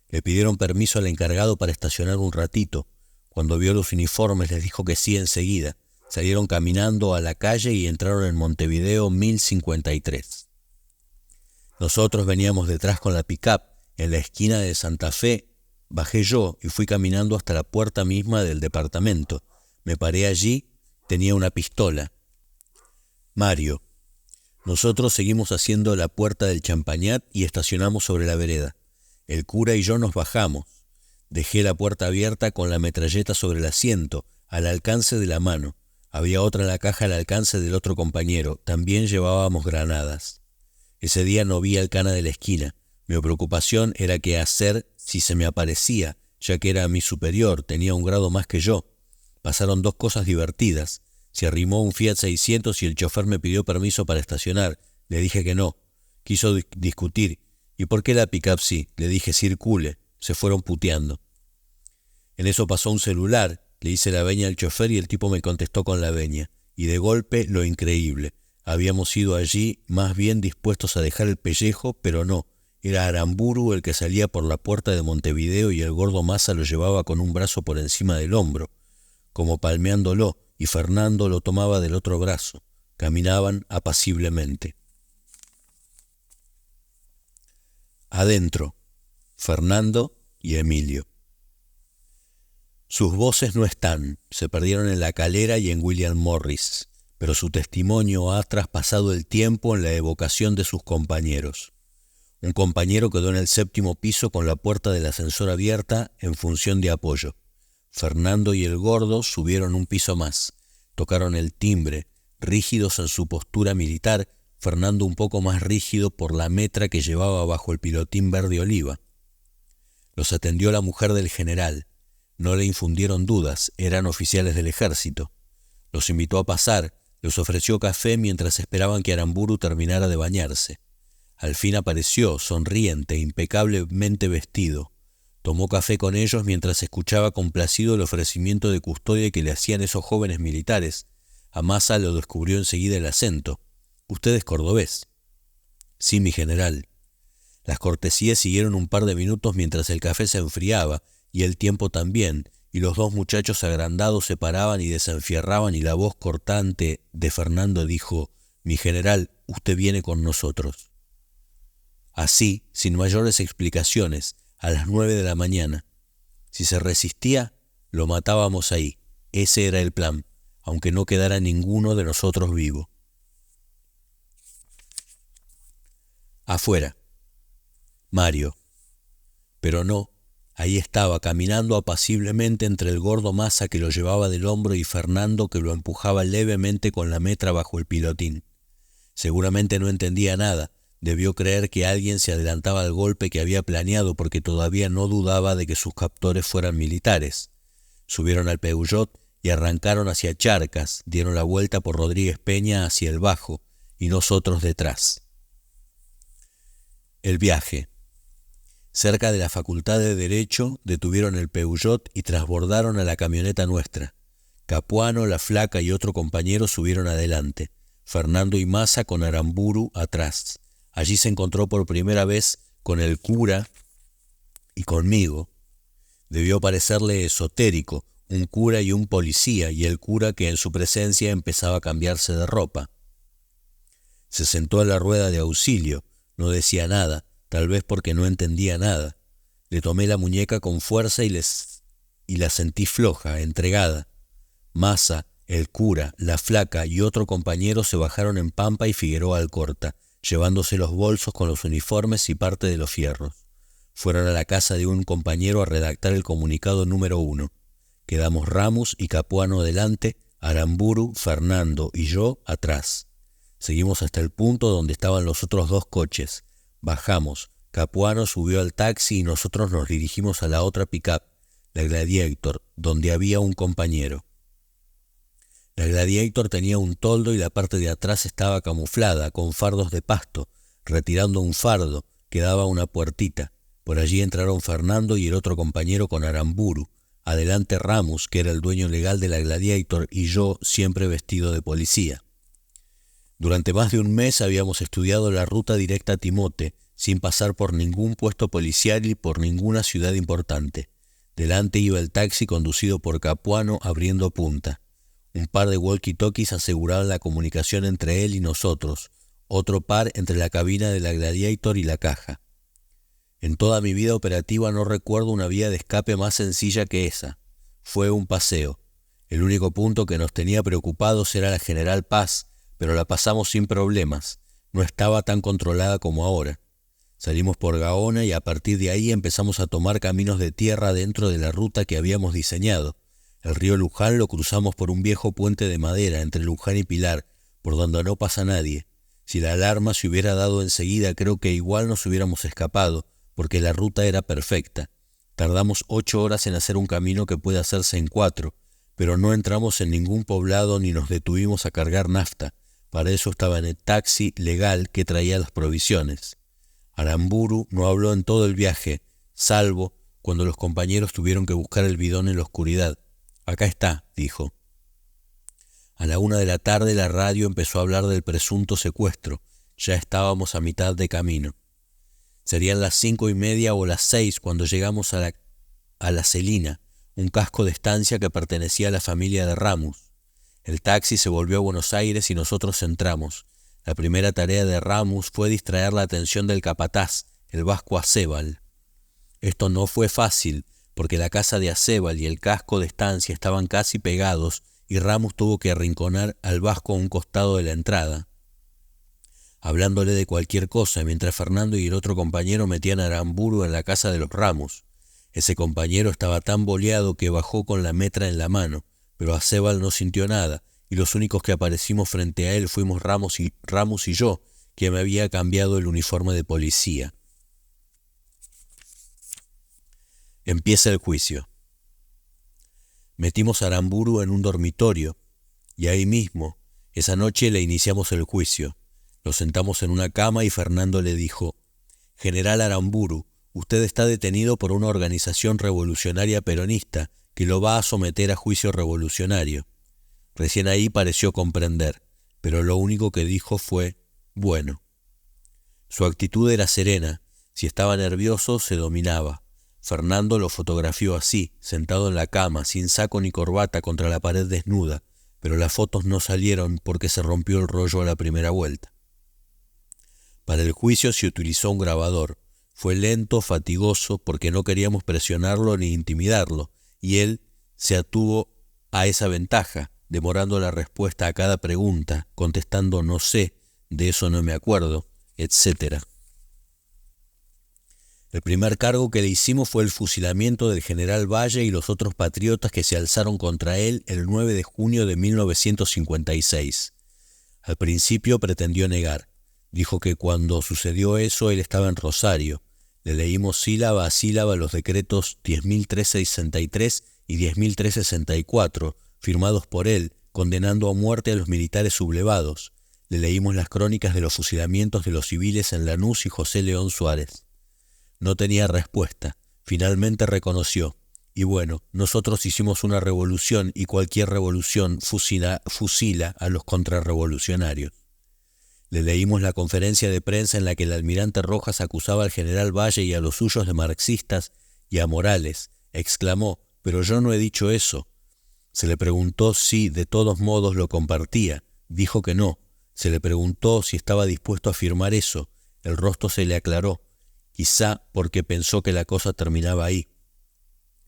Le pidieron permiso al encargado para estacionar un ratito. Cuando vio los uniformes les dijo que sí enseguida. Salieron caminando a la calle y entraron en Montevideo 1053. Nosotros veníamos detrás con la pick-up. En la esquina de Santa Fe bajé yo y fui caminando hasta la puerta misma del departamento. Me paré allí, tenía una pistola. Mario. Nosotros seguimos haciendo la puerta del Champagnat y estacionamos sobre la vereda. El cura y yo nos bajamos. Dejé la puerta abierta con la metralleta sobre el asiento, al alcance de la mano. Había otra en la caja al alcance del otro compañero. También llevábamos granadas. Ese día no vi al cana de la esquina. Mi preocupación era qué hacer si se me aparecía, ya que era mi superior, tenía un grado más que yo. Pasaron dos cosas divertidas. Se arrimó un Fiat 600 y el chofer me pidió permiso para estacionar. Le dije que no. Quiso discutir. ¿Y por qué la pick-up sí? Le dije circule. Se fueron puteando. En eso pasó un celular. Le hice la veña al chofer y el tipo me contestó con la veña. Y de golpe lo increíble. Habíamos ido allí más bien dispuestos a dejar el pellejo, pero no. Era Aramburu el que salía por la puerta de Montevideo y el gordo Massa lo llevaba con un brazo por encima del hombro, como palmeándolo, y Fernando lo tomaba del otro brazo. Caminaban apaciblemente. Adentro, Fernando y Emilio. Sus voces no están, se perdieron en La Calera y en William Morris, pero su testimonio ha traspasado el tiempo en la evocación de sus compañeros. Un compañero quedó en el 7º piso con la puerta del ascensor abierta en función de apoyo. Fernando y el gordo subieron un piso más, tocaron el timbre, rígidos en su postura militar, Fernando un poco más rígido por la metra que llevaba bajo el pilotín verde oliva. Los atendió la mujer del general. No le infundieron dudas, eran oficiales del ejército. Los invitó a pasar, les ofreció café mientras esperaban que Aramburu terminara de bañarse. Al fin apareció, sonriente, impecablemente vestido. Tomó café con ellos mientras escuchaba complacido el ofrecimiento de custodia que le hacían esos jóvenes militares. A Massa lo descubrió enseguida el acento. «¿Usted es cordobés?» «Sí, mi general». Las cortesías siguieron un par de minutos mientras el café se enfriaba, y el tiempo también, y los dos muchachos agrandados se paraban y desenfierraban, y la voz cortante de Fernando dijo: «Mi general, usted viene con nosotros». Así, sin mayores explicaciones, a las 9 de la mañana. Si se resistía, lo matábamos ahí. Ese era el plan, aunque no quedara ninguno de nosotros vivo. Afuera. Mario. Pero no, ahí estaba, caminando apaciblemente entre el gordo Massa que lo llevaba del hombro y Fernando que lo empujaba levemente con la metra bajo el pilotín. Seguramente no entendía nada. Debió creer que alguien se adelantaba al golpe que había planeado porque todavía no dudaba de que sus captores fueran militares. Subieron al Peugeot y arrancaron hacia Charcas, dieron la vuelta por Rodríguez Peña hacia el Bajo y nosotros detrás. El viaje. Cerca de la Facultad de Derecho detuvieron el Peugeot y trasbordaron a la camioneta nuestra. Capuano, la Flaca y otro compañero subieron adelante, Fernando y Massa con Aramburu atrás. Allí se encontró por primera vez con el cura y conmigo. Debió parecerle esotérico, un cura y un policía, y el cura que en su presencia empezaba a cambiarse de ropa. Se sentó en la rueda de auxilio, no decía nada, tal vez porque no entendía nada. Le tomé la muñeca con fuerza y la sentí floja, entregada. Massa, el cura, la Flaca y otro compañero se bajaron en Pampa y Figueroa Alcorta, llevándose los bolsos con los uniformes y parte de los fierros. Fueron a la casa de un compañero a redactar el comunicado número 1. Quedamos Ramos y Capuano delante, Aramburu, Fernando y yo atrás. Seguimos hasta el punto donde estaban los otros dos coches. Bajamos, Capuano subió al taxi y nosotros nos dirigimos a la otra pick-up, la Gladiator, donde había un compañero. La Gladiator tenía un toldo y la parte de atrás estaba camuflada, con fardos de pasto. Retirando un fardo, quedaba una puertita. Por allí entraron Fernando y el otro compañero con Aramburu. Adelante Ramos, que era el dueño legal de la Gladiator, y yo, siempre vestido de policía. Durante más de un mes habíamos estudiado la ruta directa a Timote, sin pasar por ningún puesto policial y por ninguna ciudad importante. Delante iba el taxi conducido por Capuano abriendo punta. Un par de walkie-talkies aseguraban la comunicación entre él y nosotros, otro par entre la cabina de la Gladiator y la caja. En toda mi vida operativa no recuerdo una vía de escape más sencilla que esa. Fue un paseo. El único punto que nos tenía preocupados era la General Paz, pero la pasamos sin problemas. No estaba tan controlada como ahora. Salimos por Gaona y a partir de ahí empezamos a tomar caminos de tierra dentro de la ruta que habíamos diseñado. El río Luján lo cruzamos por un viejo puente de madera entre Luján y Pilar, por donde no pasa nadie. Si la alarma se hubiera dado enseguida, creo que igual nos hubiéramos escapado, porque la ruta era perfecta. Tardamos 8 horas en hacer un camino que puede hacerse en 4, pero no entramos en ningún poblado ni nos detuvimos a cargar nafta. Para eso estaba en el taxi legal que traía las provisiones. Aramburu no habló en todo el viaje, salvo cuando los compañeros tuvieron que buscar el bidón en la oscuridad. «Acá está», dijo. A la 1 de la tarde la radio empezó a hablar del presunto secuestro. Ya estábamos a mitad de camino. Serían las 5:30 o las 6 cuando llegamos a la Celina, un casco de estancia que pertenecía a la familia de Ramus. El taxi se volvió a Buenos Aires y nosotros entramos. La primera tarea de Ramus fue distraer la atención del capataz, el vasco Acebal. Esto no fue fácil, porque la casa de Acebal y el casco de estancia estaban casi pegados y Ramus tuvo que arrinconar al vasco a un costado de la entrada, hablándole de cualquier cosa, mientras Fernando y el otro compañero metían a Aramburu en la casa de los Ramus. Ese compañero estaba tan boleado que bajó con la metra en la mano, pero Acebal no sintió nada, y los únicos que aparecimos frente a él fuimos Ramus y yo, que me había cambiado el uniforme de policía. Empieza el juicio. Metimos a Aramburu en un dormitorio, y ahí mismo, esa noche le iniciamos el juicio. Lo sentamos en una cama y Fernando le dijo: «General Aramburu, usted está detenido por una organización revolucionaria peronista que lo va a someter a juicio revolucionario». Recién ahí pareció comprender, pero lo único que dijo fue: «Bueno». Su actitud era serena. Si estaba nervioso, se dominaba. Fernando lo fotografió así, sentado en la cama, sin saco ni corbata, contra la pared desnuda, pero las fotos no salieron porque se rompió el rollo a la primera vuelta. Para el juicio se utilizó un grabador. Fue lento, fatigoso, porque no queríamos presionarlo ni intimidarlo, y él se atuvo a esa ventaja, demorando la respuesta a cada pregunta, contestando «no sé», «de eso no me acuerdo», etc. El primer cargo que le hicimos fue el fusilamiento del general Valle y los otros patriotas que se alzaron contra él el 9 de junio de 1956. Al principio pretendió negar. Dijo que cuando sucedió eso él estaba en Rosario. Le leímos sílaba a sílaba los decretos 10.363 y 10.364, firmados por él, condenando a muerte a los militares sublevados. Le leímos las crónicas de los fusilamientos de los civiles en Lanús y José León Suárez. No tenía respuesta. Finalmente reconoció. Y bueno, nosotros hicimos una revolución y cualquier revolución fusila a los contrarrevolucionarios. Le leímos la conferencia de prensa en la que el almirante Rojas acusaba al general Valle y a los suyos de marxistas y a Morales. Exclamó: «Pero yo no he dicho eso». Se le preguntó si de todos modos lo compartía. Dijo que no. Se le preguntó si estaba dispuesto a firmar eso. El rostro se le aclaró, quizá porque pensó que la cosa terminaba ahí.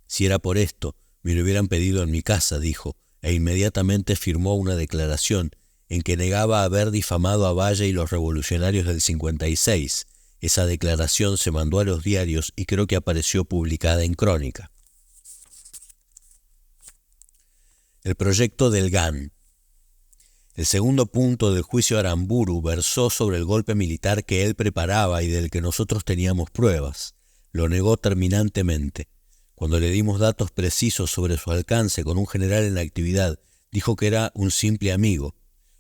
«Si era por esto, me lo hubieran pedido en mi casa», dijo, e inmediatamente firmó una declaración en que negaba haber difamado a Valle y los revolucionarios del 56. Esa declaración se mandó a los diarios y creo que apareció publicada en Crónica. El proyecto del GAN. El segundo punto del juicio Aramburu versó sobre el golpe militar que él preparaba y del que nosotros teníamos pruebas. Lo negó terminantemente. Cuando le dimos datos precisos sobre su alcance con un general en la actividad, dijo que era un simple amigo.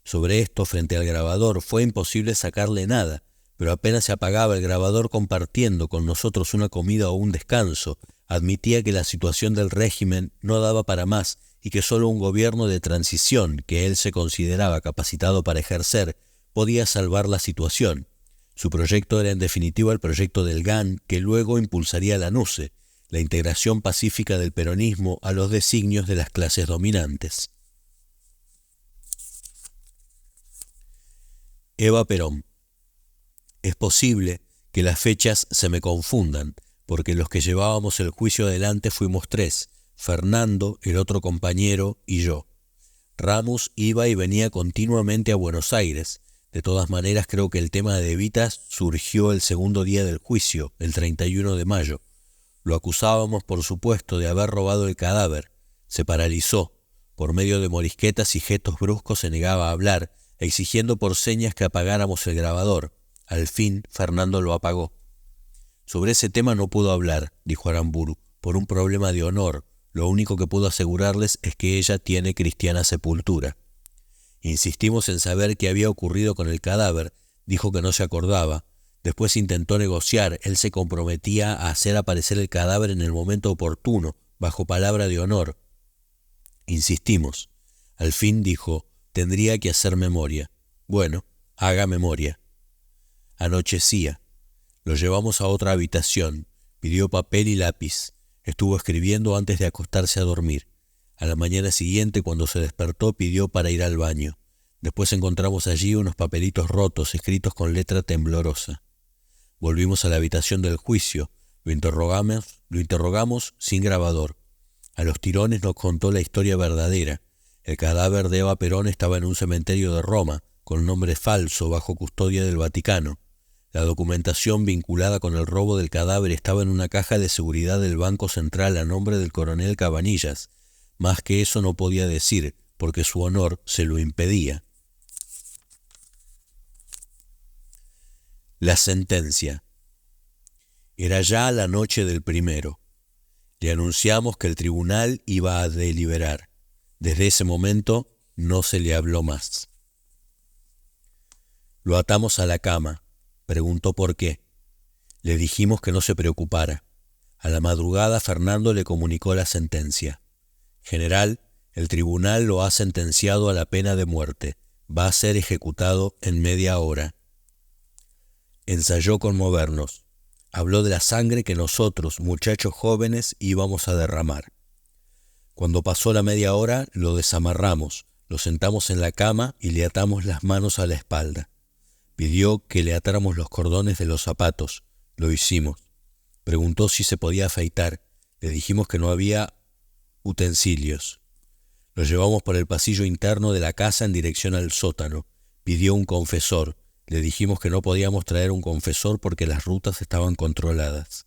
Sobre esto, frente al grabador, fue imposible sacarle nada, pero apenas se apagaba el grabador compartiendo con nosotros una comida o un descanso, admitía que la situación del régimen no daba para más y que solo un gobierno de transición, que él se consideraba capacitado para ejercer, podía salvar la situación. Su proyecto era en definitiva el proyecto del GAN, que luego impulsaría la NUCE, la integración pacífica del peronismo a los designios de las clases dominantes. Eva Perón. Es posible que las fechas se me confundan, porque los que llevábamos el juicio adelante fuimos 3, Fernando, el otro compañero y yo. Ramus iba y venía continuamente a Buenos Aires. De todas maneras, creo que el tema de Evitas surgió el segundo día del juicio, el 31 de mayo. Lo acusábamos, por supuesto, de haber robado el cadáver. Se paralizó. Por medio de morisquetas y gestos bruscos se negaba a hablar, exigiendo por señas que apagáramos el grabador. Al fin, Fernando lo apagó. Sobre ese tema no puedo hablar, dijo Aramburu, por un problema de honor. Lo único que puedo asegurarles es que ella tiene cristiana sepultura. Insistimos en saber qué había ocurrido con el cadáver. Dijo que no se acordaba. Después intentó negociar. Él se comprometía a hacer aparecer el cadáver en el momento oportuno, bajo palabra de honor. Insistimos. Al fin dijo, tendría que hacer memoria. Bueno, haga memoria. Anochecía. Lo llevamos a otra habitación. Pidió papel y lápiz. Estuvo escribiendo antes de acostarse a dormir. A la mañana siguiente, cuando se despertó, pidió para ir al baño. Después encontramos allí unos papelitos rotos, escritos con letra temblorosa. Volvimos a la habitación del juicio. Lo interrogamos sin grabador. A los tirones nos contó la historia verdadera. El cadáver de Eva Perón estaba en un cementerio de Roma, con nombre falso, bajo custodia del Vaticano. La documentación vinculada con el robo del cadáver estaba en una caja de seguridad del Banco Central a nombre del coronel Cabanillas. Más que eso no podía decir, porque su honor se lo impedía. La sentencia. Era ya la noche del 1. Le anunciamos que el tribunal iba a deliberar. Desde ese momento no se le habló más. Lo atamos a la cama. Preguntó por qué. Le dijimos que no se preocupara. A la madrugada Fernando le comunicó la sentencia. General, el tribunal lo ha sentenciado a la pena de muerte. Va a ser ejecutado en media hora. Ensayó conmovernos. Habló de la sangre que nosotros, muchachos jóvenes, íbamos a derramar. Cuando pasó la media hora, lo desamarramos, lo sentamos en la cama y le atamos las manos a la espalda. Pidió que le atáramos los cordones de los zapatos. Lo hicimos. Preguntó si se podía afeitar. Le dijimos que no había utensilios. Lo llevamos por el pasillo interno de la casa en dirección al sótano. Pidió un confesor. Le dijimos que no podíamos traer un confesor porque las rutas estaban controladas.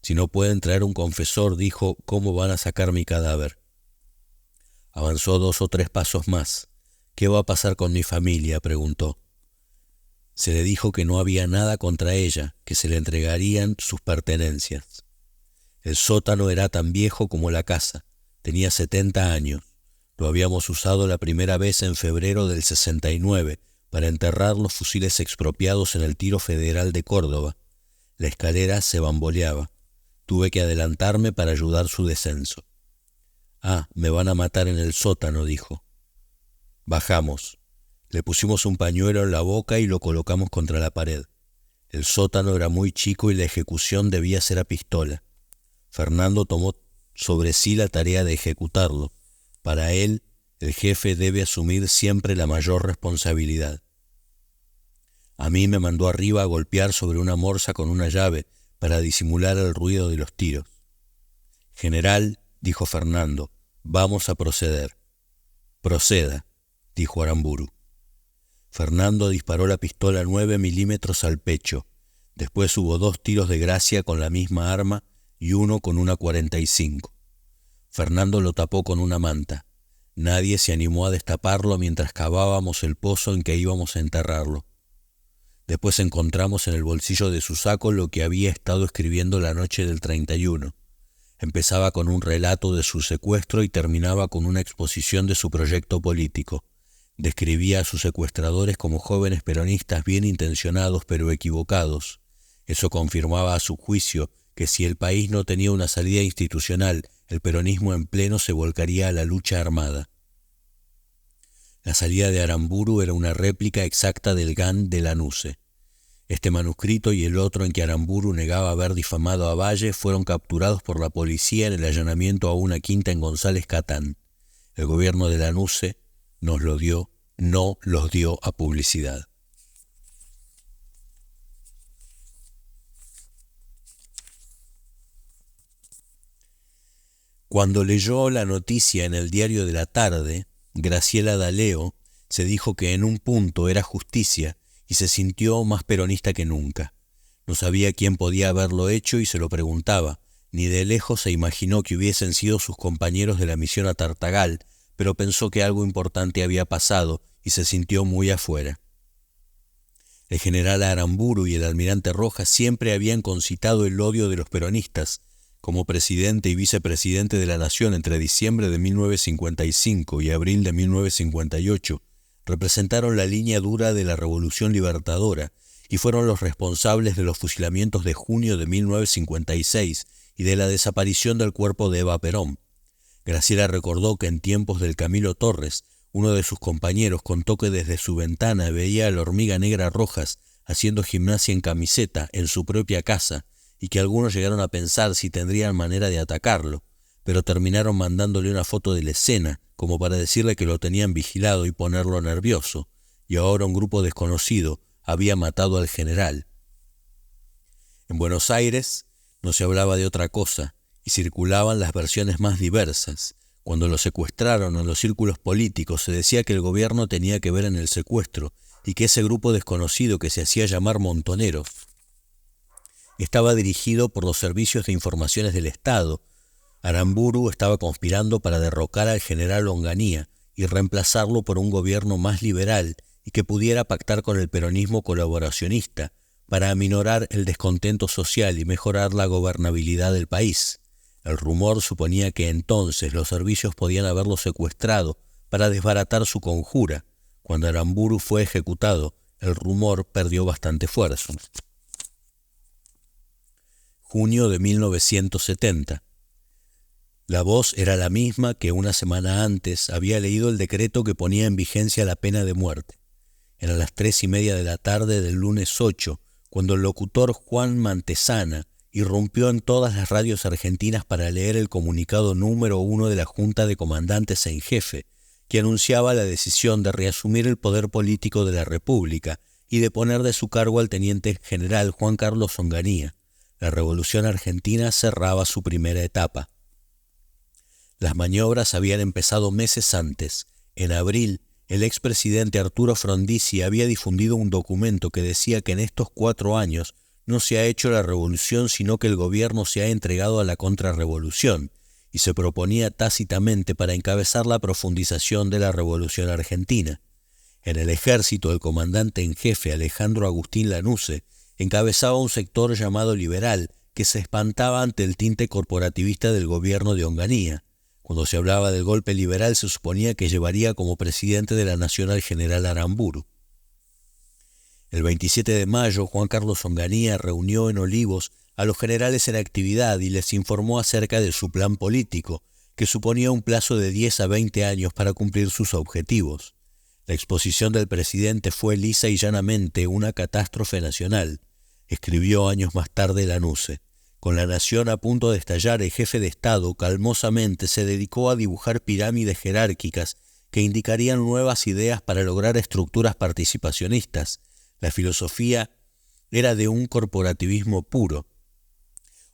Si no pueden traer un confesor, dijo, ¿cómo van a sacar mi cadáver? Avanzó 2 o 3 pasos más. ¿Qué va a pasar con mi familia?, preguntó. Se le dijo que no había nada contra ella, que se le entregarían sus pertenencias. El sótano era tan viejo como la casa. Tenía 70 años. Lo habíamos usado la primera vez en febrero del 69 para enterrar los fusiles expropiados en el Tiro Federal de Córdoba. La escalera se bamboleaba. Tuve que adelantarme para ayudar su descenso. «Ah, me van a matar en el sótano», dijo. Bajamos. Le pusimos un pañuelo en la boca y lo colocamos contra la pared. El sótano era muy chico y la ejecución debía ser a pistola. Fernando tomó sobre sí la tarea de ejecutarlo. Para él, el jefe debe asumir siempre la mayor responsabilidad. A mí me mandó arriba a golpear sobre una morsa con una llave para disimular el ruido de los tiros. «General», dijo Fernando, «vamos a proceder». «Proceda», dijo Aramburu. Fernando disparó la pistola 9 milímetros al pecho. Después hubo 2 tiros de gracia con la misma arma y uno con una 45. Fernando lo tapó con una manta. Nadie se animó a destaparlo mientras cavábamos el pozo en que íbamos a enterrarlo. Después encontramos en el bolsillo de su saco lo que había estado escribiendo la noche del 31. Empezaba con un relato de su secuestro y terminaba con una exposición de su proyecto político. Describía a sus secuestradores como jóvenes peronistas bien intencionados pero equivocados. Eso confirmaba a su juicio que si el país no tenía una salida institucional, el peronismo en pleno se volcaría a la lucha armada. La salida de Aramburu era una réplica exacta del GAN de Lanuse. Este manuscrito y el otro en que Aramburu negaba haber difamado a Valle fueron capturados por la policía en el allanamiento a una quinta en González Catán. El gobierno de Lanuse no los dio a publicidad. Cuando leyó la noticia en el diario de la tarde, Graciela D'Aleo se dijo que en un punto era justicia y se sintió más peronista que nunca. No sabía quién podía haberlo hecho y se lo preguntaba. Ni de lejos se imaginó que hubiesen sido sus compañeros de la misión a Tartagal, pero pensó que algo importante había pasado y se sintió muy afuera. El general Aramburu y el almirante Rojas siempre habían concitado el odio de los peronistas. Como presidente y vicepresidente de la Nación entre diciembre de 1955 y abril de 1958, representaron la línea dura de la Revolución Libertadora y fueron los responsables de los fusilamientos de junio de 1956 y de la desaparición del cuerpo de Eva Perón. Graciela recordó que en tiempos del Camilo Torres, uno de sus compañeros contó que desde su ventana veía a la hormiga negra Rojas haciendo gimnasia en camiseta en su propia casa y que algunos llegaron a pensar si tendrían manera de atacarlo, pero terminaron mandándole una foto de la escena como para decirle que lo tenían vigilado y ponerlo nervioso, y ahora un grupo desconocido había matado al general. En Buenos Aires no se hablaba de otra cosa y circulaban las versiones más diversas. Cuando lo secuestraron en los círculos políticos se decía que el gobierno tenía que ver en el secuestro y que ese grupo desconocido que se hacía llamar Montoneros estaba dirigido por los servicios de informaciones del Estado. Aramburu estaba conspirando para derrocar al general Onganía y reemplazarlo por un gobierno más liberal y que pudiera pactar con el peronismo colaboracionista para aminorar el descontento social y mejorar la gobernabilidad del país. El rumor suponía que entonces los servicios podían haberlo secuestrado para desbaratar su conjura. Cuando Aramburu fue ejecutado, el rumor perdió bastante fuerza. Junio de 1970. La voz era la misma que una semana antes había leído el decreto que ponía en vigencia la pena de muerte. Eran las 3:30 de la tarde del lunes 8, cuando el locutor Juan Mantesana irrumpió en todas las radios argentinas para leer el comunicado número 1 de la Junta de Comandantes en Jefe, que anunciaba la decisión de reasumir el poder político de la República y de poner de su cargo al teniente general Juan Carlos Onganía. La Revolución Argentina cerraba su primera etapa. Las maniobras habían empezado meses antes. En abril, el expresidente Arturo Frondizi había difundido un documento que decía que en estos 4 años no se ha hecho la revolución, sino que el gobierno se ha entregado a la contrarrevolución, y se proponía tácitamente para encabezar la profundización de la Revolución Argentina. En el ejército, el comandante en jefe Alejandro Agustín Lanusse encabezaba un sector llamado liberal que se espantaba ante el tinte corporativista del gobierno de Onganía. Cuando se hablaba del golpe liberal se suponía que llevaría como presidente de la Nación al general Aramburu. El 27 de mayo, Juan Carlos Onganía reunió en Olivos a los generales en actividad y les informó acerca de su plan político, que suponía un plazo de 10 a 20 años para cumplir sus objetivos. La exposición del presidente fue lisa y llanamente una catástrofe nacional, escribió años más tarde Lanusse. Con la nación a punto de estallar, el jefe de Estado calmosamente se dedicó a dibujar pirámides jerárquicas que indicarían nuevas ideas para lograr estructuras participacionistas. La filosofía era de un corporativismo puro.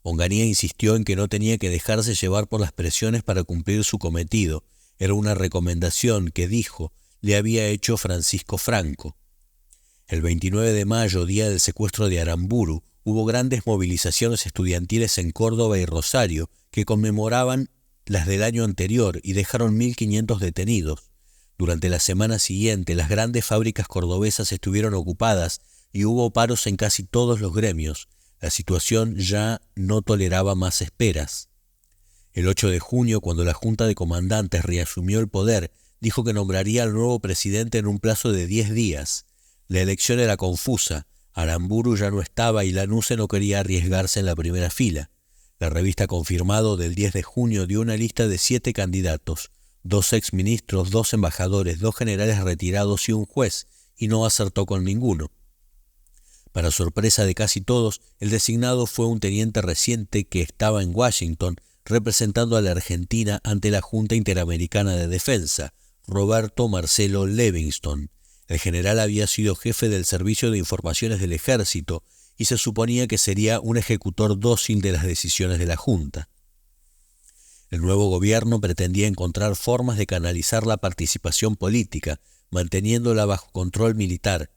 Onganía insistió en que no tenía que dejarse llevar por las presiones para cumplir su cometido. Era una recomendación que, dijo, le había hecho Francisco Franco. El 29 de mayo, día del secuestro de Aramburu, hubo grandes movilizaciones estudiantiles en Córdoba y Rosario que conmemoraban las del año anterior y dejaron 1.500 detenidos. Durante la semana siguiente, las grandes fábricas cordobesas estuvieron ocupadas y hubo paros en casi todos los gremios. La situación ya no toleraba más esperas. El 8 de junio, cuando la Junta de Comandantes reasumió el poder, dijo que nombraría al nuevo presidente en un plazo de 10 días. La elección era confusa. Aramburu ya no estaba y Lanusse no quería arriesgarse en la primera fila. La revista Confirmado del 10 de junio dio una lista de 7 candidatos, 2 exministros, 2 embajadores, 2 generales retirados y un juez, y no acertó con ninguno. Para sorpresa de casi todos, el designado fue un teniente reciente que estaba en Washington representando a la Argentina ante la Junta Interamericana de Defensa, Roberto Marcelo Livingston. El general había sido jefe del Servicio de Informaciones del Ejército y se suponía que sería un ejecutor dócil de las decisiones de la Junta. El nuevo gobierno pretendía encontrar formas de canalizar la participación política, manteniéndola bajo control militar.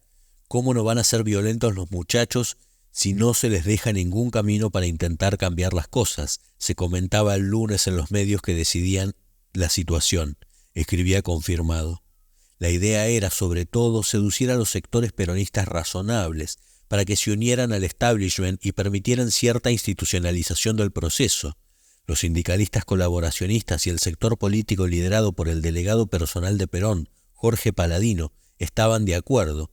¿Cómo no van a ser violentos los muchachos si no se les deja ningún camino para intentar cambiar las cosas? Se comentaba el lunes en los medios que decidían la situación, escribía Confirmado. La idea era, sobre todo, seducir a los sectores peronistas razonables para que se unieran al establishment y permitieran cierta institucionalización del proceso. Los sindicalistas colaboracionistas y el sector político liderado por el delegado personal de Perón, Jorge Paladino, estaban de acuerdo.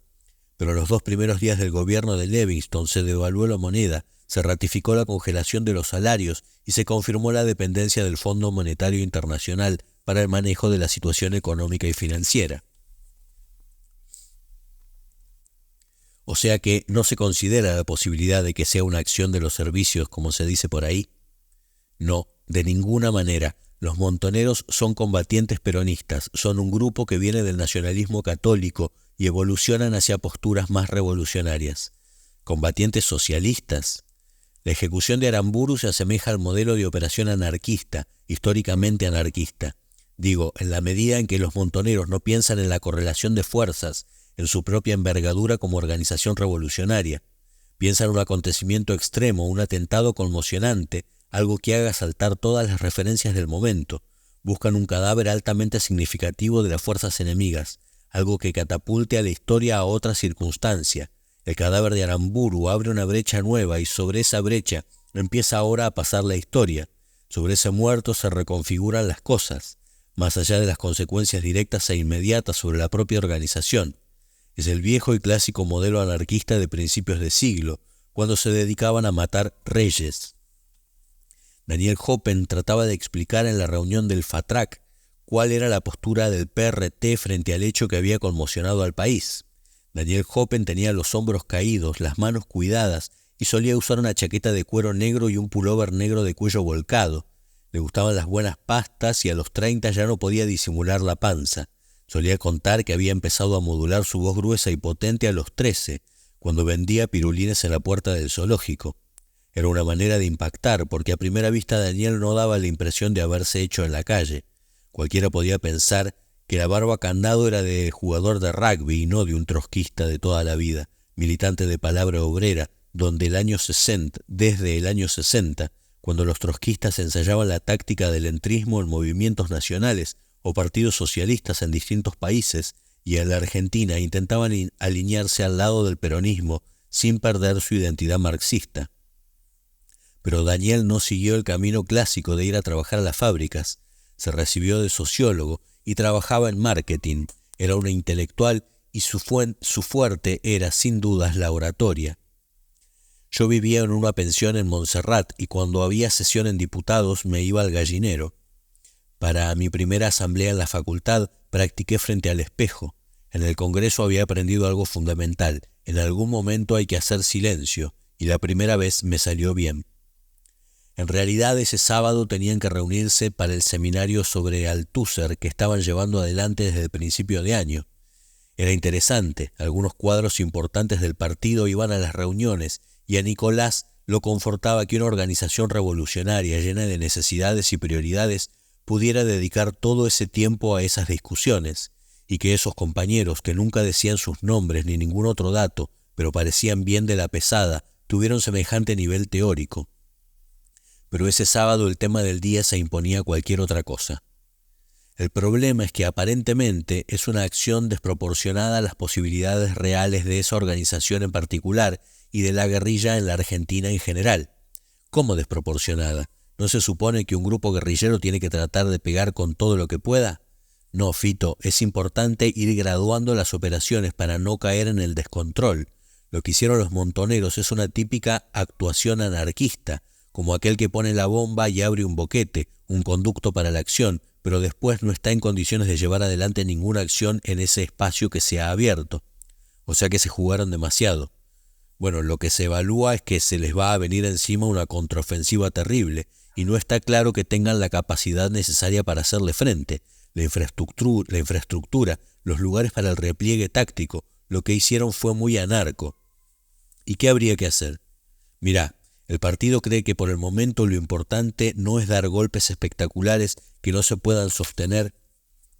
Pero los 2 primeros días del gobierno de Livingston se devaluó la moneda, se ratificó la congelación de los salarios y se confirmó la dependencia del Fondo Monetario Internacional para el manejo de la situación económica y financiera. O sea que no se considera la posibilidad de que sea una acción de los servicios, como se dice por ahí. No, de ninguna manera. Los montoneros son combatientes peronistas, son un grupo que viene del nacionalismo católico y evolucionan hacia posturas más revolucionarias. ¿Combatientes socialistas? La ejecución de Aramburu se asemeja al modelo de operación anarquista, históricamente anarquista. Digo, en la medida en que los montoneros no piensan en la correlación de fuerzas, en su propia envergadura como organización revolucionaria. Piensan en un acontecimiento extremo, un atentado conmocionante, algo que haga saltar todas las referencias del momento. Buscan un cadáver altamente significativo de las fuerzas enemigas, algo que catapulte a la historia a otra circunstancia. El cadáver de Aramburu abre una brecha nueva y sobre esa brecha empieza ahora a pasar la historia. Sobre ese muerto se reconfiguran las cosas, más allá de las consecuencias directas e inmediatas sobre la propia organización. Es el viejo y clásico modelo anarquista de principios de siglo, cuando se dedicaban a matar reyes. Daniel Hoppen trataba de explicar en la reunión del FATRAC cuál era la postura del PRT frente al hecho que había conmocionado al país. Daniel Hoppen tenía los hombros caídos, las manos cuidadas y solía usar una chaqueta de cuero negro y un pullover negro de cuello volcado. Le gustaban las buenas pastas y a los 30 ya no podía disimular la panza. Solía contar que había empezado a modular su voz gruesa y potente a los 13, cuando vendía pirulines en la puerta del zoológico. Era una manera de impactar, porque a primera vista Daniel no daba la impresión de haberse hecho en la calle. Cualquiera podía pensar que la barba candado era de jugador de rugby y no de un trotskista de toda la vida, militante de Palabra Obrera, desde el año 60, cuando los trotskistas ensayaban la táctica del entrismo en movimientos nacionales o partidos socialistas en distintos países, y en la Argentina intentaban alinearse al lado del peronismo sin perder su identidad marxista. Pero Daniel no siguió el camino clásico de ir a trabajar a las fábricas. Se recibió de sociólogo y trabajaba en marketing. Era un intelectual y su fuerte era, sin dudas, la oratoria. Yo vivía en una pensión en Montserrat y cuando había sesión en diputados me iba al gallinero. Para mi primera asamblea en la facultad practiqué frente al espejo. En el Congreso había aprendido algo fundamental. En algún momento hay que hacer silencio, y la primera vez me salió bien. En realidad ese sábado tenían que reunirse para el seminario sobre Althusser que estaban llevando adelante desde el principio de año. Era interesante, algunos cuadros importantes del partido iban a las reuniones y a Nicolás lo confortaba que una organización revolucionaria llena de necesidades y prioridades pudiera dedicar todo ese tiempo a esas discusiones, y que esos compañeros que nunca decían sus nombres ni ningún otro dato, pero parecían bien de la pesada, tuvieron semejante nivel teórico. Pero ese sábado el tema del día se imponía a cualquier otra cosa. El problema es que aparentemente es una acción desproporcionada a las posibilidades reales de esa organización en particular y de la guerrilla en la Argentina en general. ¿Cómo desproporcionada? ¿No se supone que un grupo guerrillero tiene que tratar de pegar con todo lo que pueda? No, Fito, es importante ir graduando las operaciones para no caer en el descontrol. Lo que hicieron los montoneros es una típica actuación anarquista, como aquel que pone la bomba y abre un boquete, un conducto para la acción, pero después no está en condiciones de llevar adelante ninguna acción en ese espacio que se ha abierto. O sea que se jugaron demasiado. Bueno, lo que se evalúa es que se les va a venir encima una contraofensiva terrible, y no está claro que tengan la capacidad necesaria para hacerle frente. La infraestructura, los lugares para el repliegue táctico, lo que hicieron fue muy anarco. ¿Y qué habría que hacer? Mirá, el partido cree que por el momento lo importante no es dar golpes espectaculares que no se puedan sostener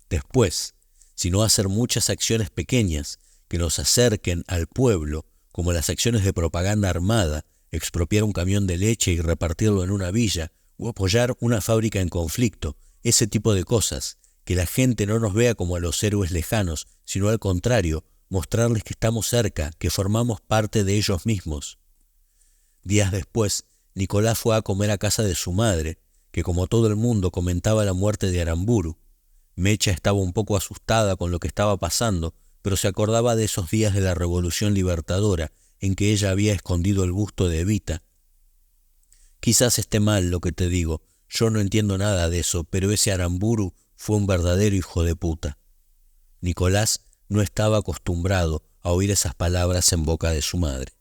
después, sino hacer muchas acciones pequeñas que nos acerquen al pueblo, como las acciones de propaganda armada, expropiar un camión de leche y repartirlo en una villa, o apoyar una fábrica en conflicto, ese tipo de cosas, que la gente no nos vea como a los héroes lejanos, sino al contrario, mostrarles que estamos cerca, que formamos parte de ellos mismos. Días después, Nicolás fue a comer a casa de su madre, que como todo el mundo comentaba la muerte de Aramburu. Mecha estaba un poco asustada con lo que estaba pasando, pero se acordaba de esos días de la Revolución Libertadora, en que ella había escondido el busto de Evita. Quizás esté mal lo que te digo, yo no entiendo nada de eso, pero ese Aramburu fue un verdadero hijo de puta. Nicolás no estaba acostumbrado a oír esas palabras en boca de su madre.